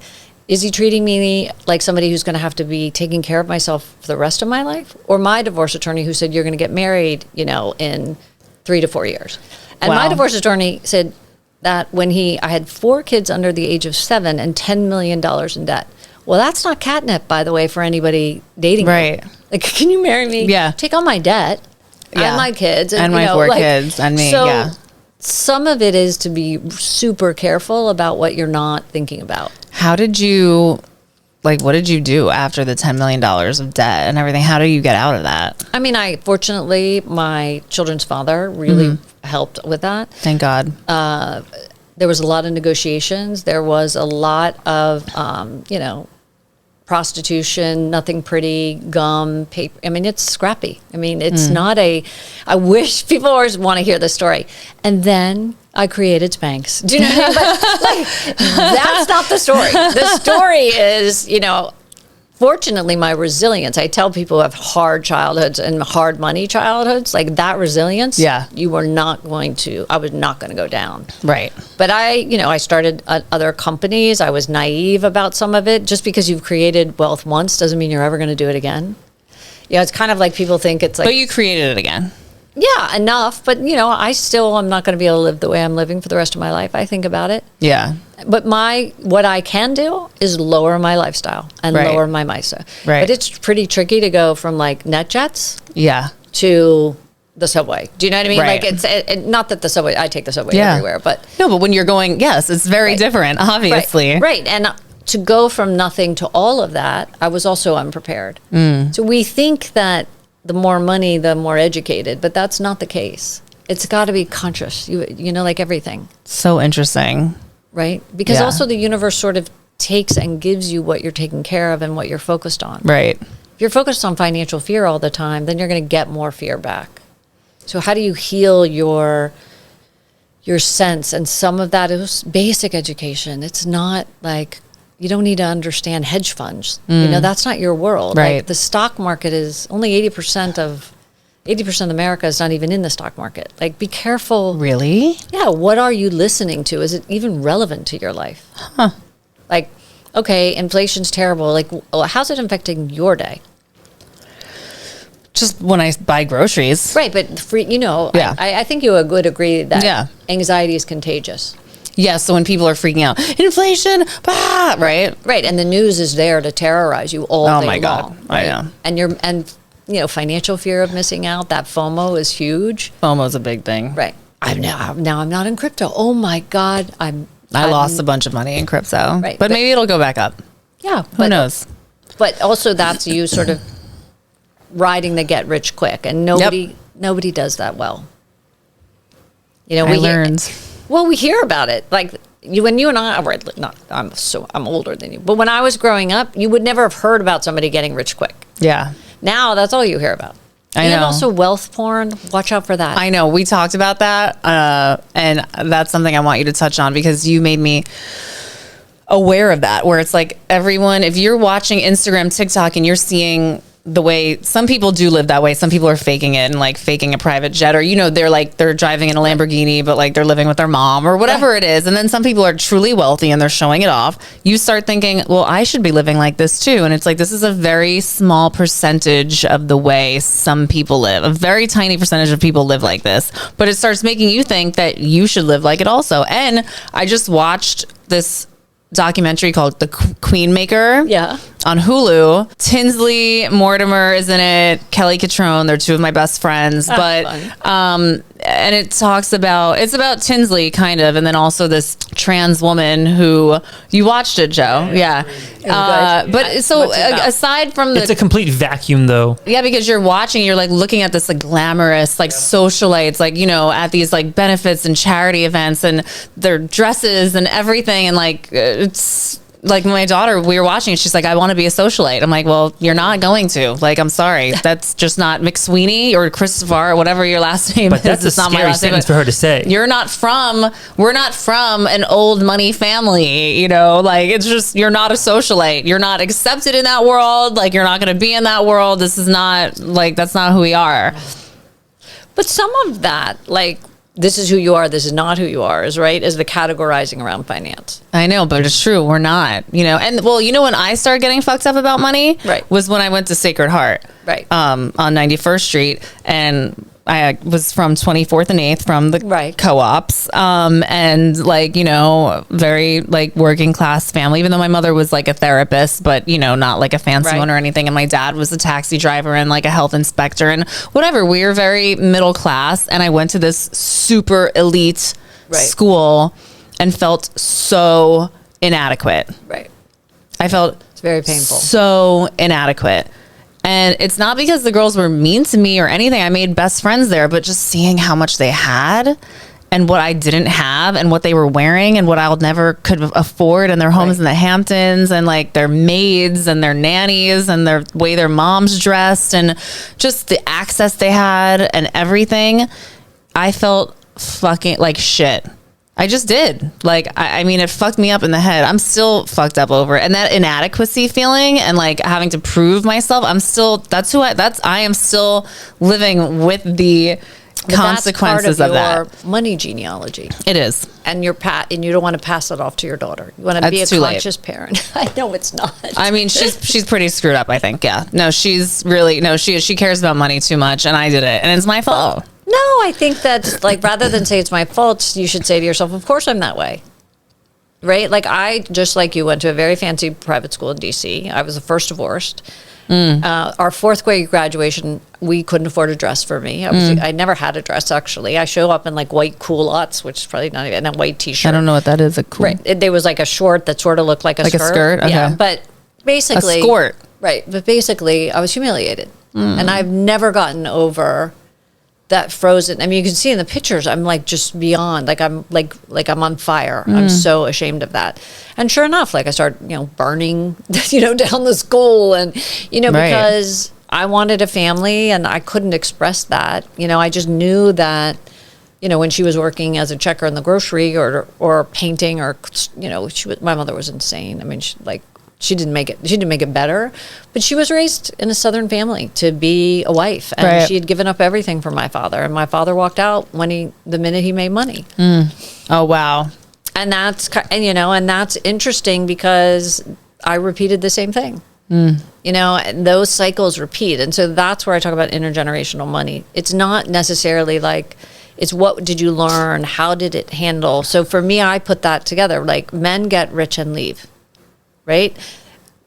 is he treating me like somebody who's going to have to be taking care of myself for the rest of my life? Or my divorce attorney who said, you're going to get married, you know, in 3 to 4 years. And Wow. my divorce attorney said that when I had 4 kids under the age of 7 and $10 million in debt. Well, that's not catnip, by the way, for anybody dating. Right. Me. Like, can you marry me? Yeah. Take on my debt and my kids. And you my know, 4 like, kids and me, so yeah. Some of it is to be super careful about what you're not thinking about. How did you, like, what did you do after the $10 million of debt and everything? How do you get out of that? I mean, fortunately, my children's father really helped with that. Thank God. There was a lot of negotiations. There was a lot of, you know, prostitution, nothing pretty, gum, paper. I mean, it's scrappy. I mean, it's not I wish people always want to hear this story. And then I created Spanx. Do you know what I mean? But, like, that's not the story. The story is, you know, fortunately, my resilience. I tell people who have hard childhoods and hard money childhoods, like, that resilience, Yeah. I was not going to go down. Right. But I started other companies. I was naive about some of it. Just because you've created wealth once doesn't mean you're ever going to do it again. You know, it's kind of like people think it's like. But you created it again. Yeah, enough. But, you know, I'm not going to be able to live the way I'm living for the rest of my life. I think about it. Yeah. But what I can do is lower my lifestyle and Right. lower my MISA. Right. But it's pretty tricky to go from, like, NetJets Yeah. to the subway. Do you know what I mean? Right. Like, it's not that the subway, I take the subway Yeah. everywhere, but. No, but when you're going, yes, it's very different, obviously. Right. And to go from nothing to all of that, I was also unprepared. So we think that the more money, the more educated, but that's not the case. It's got to be conscious, you know, like everything, So interesting. right? Because Yeah. also the universe sort of takes and gives you what you're taking care of and what you're focused on. Right. If you're focused on financial fear all the time, then you're going to get more fear back. So how do you heal your sense? And some of that is basic education. It's not like, you don't need to understand hedge funds. You know, that's not your world. Right. Like, the stock market is only 80% of America is not even in the stock market. Like, be careful. Really? Yeah. What are you listening to? Is it even relevant to your life? Huh. Like, okay, inflation's terrible. Like, how's it affecting your day? Just when I buy groceries. Right. But you know, Yeah. I think you would agree that Yeah. anxiety is contagious. Yeah, so when people are freaking out, inflation, bah, right? Right, and the news is there to terrorize you all day long. Oh my God, I right? know. And you know, financial fear of missing out, that FOMO is huge. FOMO's a big thing. Right. I'm not in crypto. Oh my God, I lost a bunch of money in crypto. Right, But maybe it'll go back up. Yeah, Who knows? But also, that's you sort of riding the get rich quick, and nobody does that well. You know, I learned. Well, we hear about it. Like, when you and I were not, I'm older than you, but when I was growing up, you would never have heard about somebody getting rich quick. Yeah. Now that's all you hear about. I And know. also wealth porn. Watch out for that. I know. We talked about that. And that's something I want you to touch on because you made me aware of that, where it's like everyone, if you're watching Instagram, TikTok, and you're seeing the way some people do live that way, some people are faking it and like faking a private jet, or, you know, they're driving in a Lamborghini, but like they're living with their mom or whatever it is. And then some people are truly wealthy and they're showing it off. You start thinking, well, I should be living like this too. And it's like, this is a very small percentage of the way some people live. A very tiny percentage of people live like this, but it starts making you think that you should live like it also. And I just watched this documentary called The Queen Maker. Yeah. On Hulu. Tinsley Mortimer is in it. Kelly Catrone. They're two of my best friends. And it talks about, it's about Tinsley kind of, and then also this trans woman who, you watched it, Joe. Yeah. But so aside from It's a complete vacuum though. yeah, because you're watching, you're like looking at this like glamorous, like socialites, like, you know, at these like benefits and charity events and their dresses and everything. And like, it's like my daughter, we were watching, she's like, I want to be a socialite. I'm like, well, you're not going to. Like, I'm sorry. That's just not McSweeney or Christopher or whatever your last name But is. that's a It's not my scary last name. sentence for her to say. We're not from an old money family, you know, like it's just, you're not a socialite. You're not accepted in that world. Like, you're not going to be in that world. This is not like, that's not who we are. But some of that, like, this is who you are, this is not who you are, is right, is the categorizing around finance. I know, but it's true. We're not, you know, and well, you know, when I started getting fucked up about money, Right. was when I went to Sacred Heart, Right. on 91st Street, and I was from 24th and 8th from the Right. co-ops, and like, you know, very like working class family, even though my mother was like a therapist, but you know, not like a fancy Right. one or anything. And my dad was a taxi driver and like a health inspector and whatever. We were very middle class. And I went to this super elite Right. school and felt so inadequate. Right. I felt It's very painful. so inadequate. And it's not because the girls were mean to me or anything. I made best friends there, but just seeing how much they had and what I didn't have and what they were wearing and what I never could afford, and their homes Right. in the Hamptons and like their maids and their nannies and their way their moms dressed and just the access they had and everything. I felt fucking like shit. I just did. Like, I mean, it fucked me up in the head. I'm still fucked up over it. And that inadequacy feeling and like having to prove myself, I am still living with the But consequences that's of part of that. your money genealogy. It is. And and you don't want to pass it off to your daughter. You want to be a It's too late. conscious parent. I know it's not. I mean, she's pretty screwed up, I think. Yeah. No, she cares about money too much, and I did it. And it's my fault. No, I think that, like, rather than say it's my fault, you should say to yourself, of course I'm that way. Right? Like, I, just like you, went to a very fancy private school in D.C. I was the first divorced. Our fourth grade graduation, we couldn't afford a dress for me. I never had a dress, actually. I show up in, like, white culottes, which is probably not even, and a white T-shirt. I don't know what that is. A cool. Right. There was, like, a short that sort of looked like a Like a skirt. skirt? Yeah, Okay. but basically... A skort. Right. But basically, I was humiliated. And I've never gotten over that frozen. I mean, you can see in the pictures, I'm like just beyond, like I'm on fire. I'm so ashamed of that. And sure enough, like I start, burning, down the school, and Right. because I wanted a family and I couldn't express that. I just knew that, when she was working as a checker in the grocery or painting or, my mother was insane. I mean, she didn't make it better, but she was raised in a Southern family to be a wife, and Right. she had given up everything for my father. And my father walked out the minute he made money. Oh, wow. And that's interesting because I repeated the same thing. And those cycles repeat. And so that's where I talk about intergenerational money. It's not necessarily like, it's what did you learn? How did it handle? So for me, I put that together. Like, men get rich and leave. Right?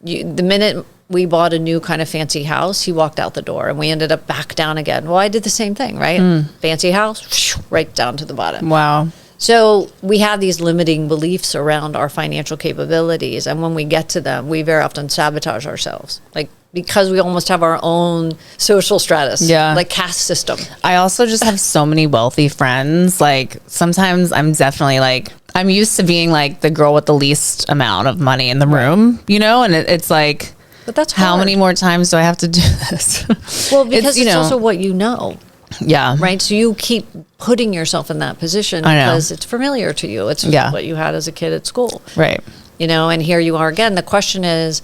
The minute we bought a new kind of fancy house, he walked out the door and we ended up back down again. Well, I did the same thing, right? Fancy house, right down to the bottom. Wow. So we have these limiting beliefs around our financial capabilities. And when we get to them, we very often sabotage ourselves. Like, because we almost have our own social stratus, like caste system. I also just have so many wealthy friends. Like, sometimes I'm definitely like, I'm used to being like the girl with the least amount of money in the room, and it's like, but that's how hard. many more times do I have to do this? Well, because it's also what you know. Yeah. Right. So you keep putting yourself in that position I know. because it's familiar to you. It's what you had as a kid at school. Right. And here you are again. The question is,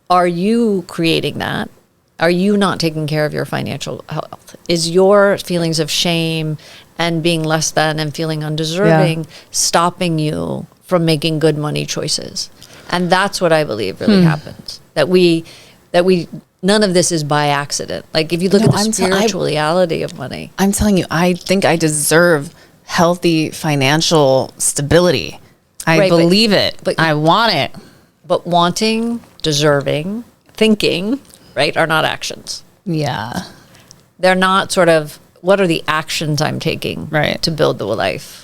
are you creating that? Are you not taking care of your financial health? Is your feelings of shame and being less than and feeling undeserving stopping you from making good money choices? And that's what I believe really happens. That we none of this is by accident. Like, if you look at the spirituality of money. I'm telling you, I think I deserve healthy financial stability. I believe it. but I want it. But wanting, deserving, thinking, right, are not actions. Yeah. They're not sort of, what are the actions I'm taking to build the life?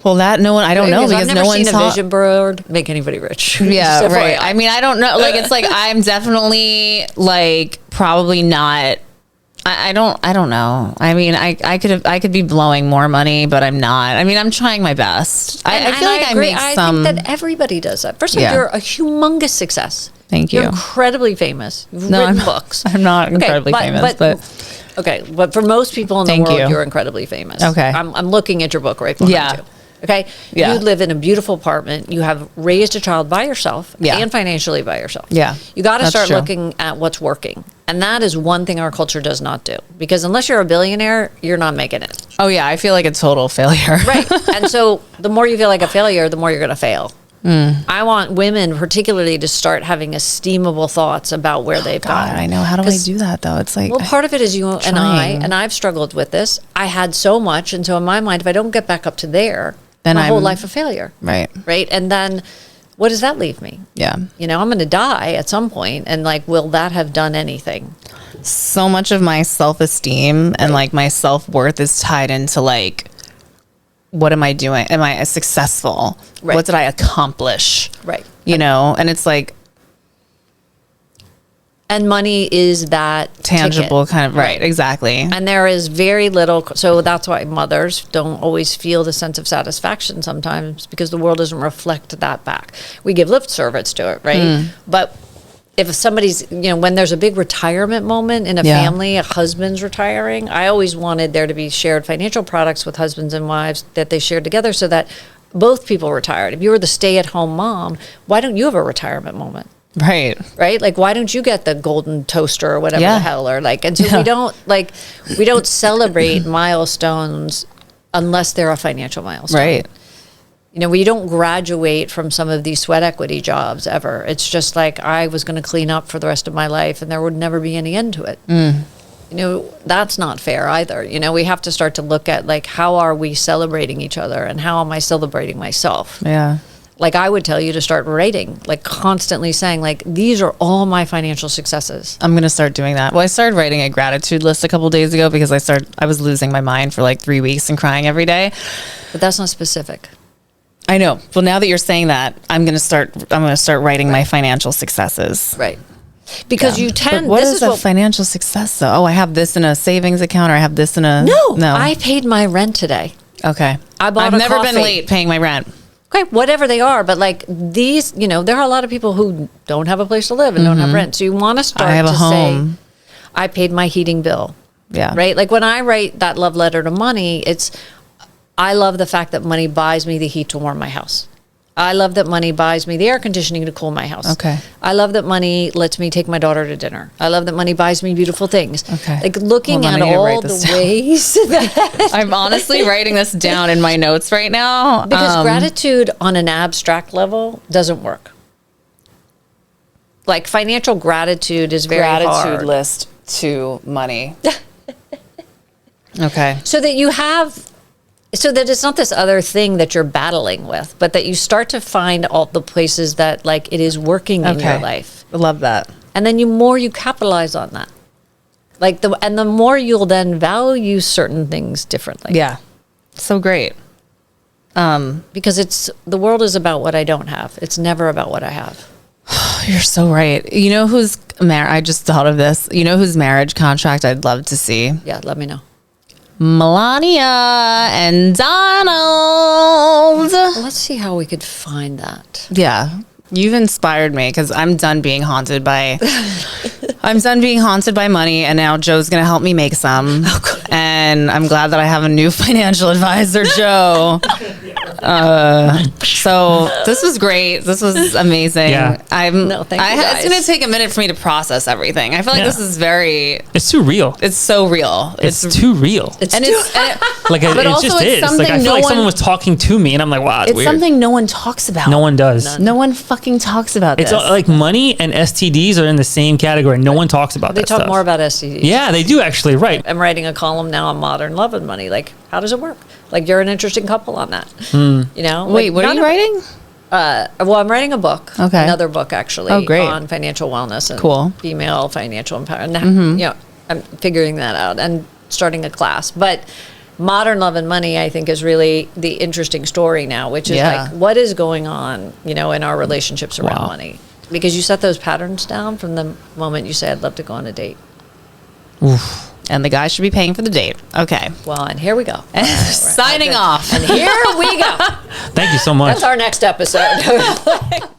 Well, I don't know because I've never no one seen a vision board make anybody rich. Yeah, Just right. FYI. I mean, I don't know. Like, it's like, I'm definitely like probably not I don't know. I mean, I could be blowing more money, but I'm not. I mean, I'm trying my best. I feel like I agree. make some. I think that everybody does that. First of all, you're a humongous success. Thank you. You're incredibly famous. You've No, written I'm, books. I'm not incredibly famous, but okay. But for most people in the Thank world, you. you're incredibly famous. Okay. I'm looking at your book right behind Yeah. you. Okay. Yeah. You live in a beautiful apartment. You have raised a child by yourself Yeah. and financially by yourself. Yeah. You got to That's start true. looking at what's working. And that is one thing our culture does not do. Because unless you're a billionaire, you're not making it. oh yeah, I feel like a total failure. Right. And so the more you feel like a failure, the more you're going to fail. I want women particularly to start having esteemable thoughts about where they've God, gone. I know. How do I 'Cause- do that though? It's like, Well, part of it is you and trying. I've struggled with this. I had so much. And so in my mind, if I don't get back up to there, Then my whole I'm- life a failure. right. Right. And then what does that leave me? Yeah. You know, I'm going to die at some point, and like, will that have done anything? So much of my self-esteem and like my self-worth is tied into like, what am I doing? Am I successful? Right. What did I accomplish? Right. You know, and it's like And money is that tangible ticket. kind of, right. Exactly. And there is very little, so that's why mothers don't always feel the sense of satisfaction sometimes, because the world doesn't reflect that back. We give lip service to it, right? But if somebody's, you know, when there's a big retirement moment in a Yeah. family, a husband's retiring, I always wanted there to be shared financial products with husbands and wives that they shared together so that both people retired. If you were the stay-at-home mom, why don't you have a retirement moment? Right. Right? Like, why don't you get the golden toaster or whatever Yeah. the hell? Or like, and so Yeah. we don't celebrate milestones unless they're a financial milestone. Right. You know, we don't graduate from some of these sweat equity jobs ever. It's just like, I was going to clean up for the rest of my life and there would never be any end to it. You know, that's not fair either. You know, we have to start to look at like, how are we celebrating each other and how am I celebrating myself? Yeah. Like, I would tell you to start writing, like constantly saying like, these are all my financial successes. I'm going to start doing that. Well, I started writing a gratitude list a couple days ago because I was losing my mind for like 3 weeks and crying every day. But that's not specific. I know. Well, now that you're saying that, I'm going to start writing my financial successes. Right. Because Yeah. you tend, But what this is is a what, financial success though? Oh, I have this in a savings account, or I have this in a no, no. I paid my rent today. Okay. I bought I've a never coffee. been late paying my rent. Okay, whatever they are, but like these, you know, there are a lot of people who don't have a place to live and don't have rent. So you want to start I have to a home. say, I paid my heating bill. Yeah. Right? Like when I write that love letter to money, it's, I love the fact that money buys me the heat to warm my house. I love that money buys me the air conditioning to cool my house. Okay. I love that money lets me take my daughter to dinner. I love that money buys me beautiful things. Okay. Like looking Hold on, at I need to all write the this down. ways that I'm honestly writing this down in my notes right now. because gratitude on an abstract level doesn't work. Like financial gratitude is very hard. list to money. Okay. So that you have, so that it's not this other thing that you're battling with, but that you start to find all the places that like it is working in your life. I love that. And then more you capitalize on that. Like the more you'll then value certain things differently. Yeah. So great. Because the world is about what I don't have. It's never about what I have. You're so right. You know who's I just thought of this. You know whose marriage contract I'd love to see? Yeah, let me know. Melania and Donald. Let's see how we could find that. Yeah. You've inspired me because I'm done being haunted by money, and now Joe's gonna help me make some. And I'm glad that I have a new financial advisor, Joe. So this was great. This was amazing. Yeah. No, thank you, It's guys. gonna take a minute for me to process everything. I feel like Yeah. this is It's too real. it's so real. It's too real. It's Like it, but it also just it's is. Like something I feel no like one- someone was talking to me, and I'm like, wow, it's it's weird. something no one talks about. No one does. No one fucking talks about It's this. like money and STDs are in the same category. No one talks about they that talk stuff. more about STDs. Yeah, they do actually. Right. I'm writing a column now on modern love and money. Like, how does it work? Like, you're an interesting couple on that. You know? Wait, Like, what are you writing? Well, I'm writing a book. Okay. Another book, actually. Oh, great. On financial wellness and Cool. female financial empowerment. You know, I'm figuring that out and starting a class. But modern love and money, I think, is really the interesting story now, which is Yeah. like, what is going on, you know, in our relationships around Wow. money? Because you set those patterns down from the moment you say, I'd love to go on a date. And the guy should be paying for the date. Okay. Well, and here we go. Signing off. And here we go. Thank you so much. That's our next episode.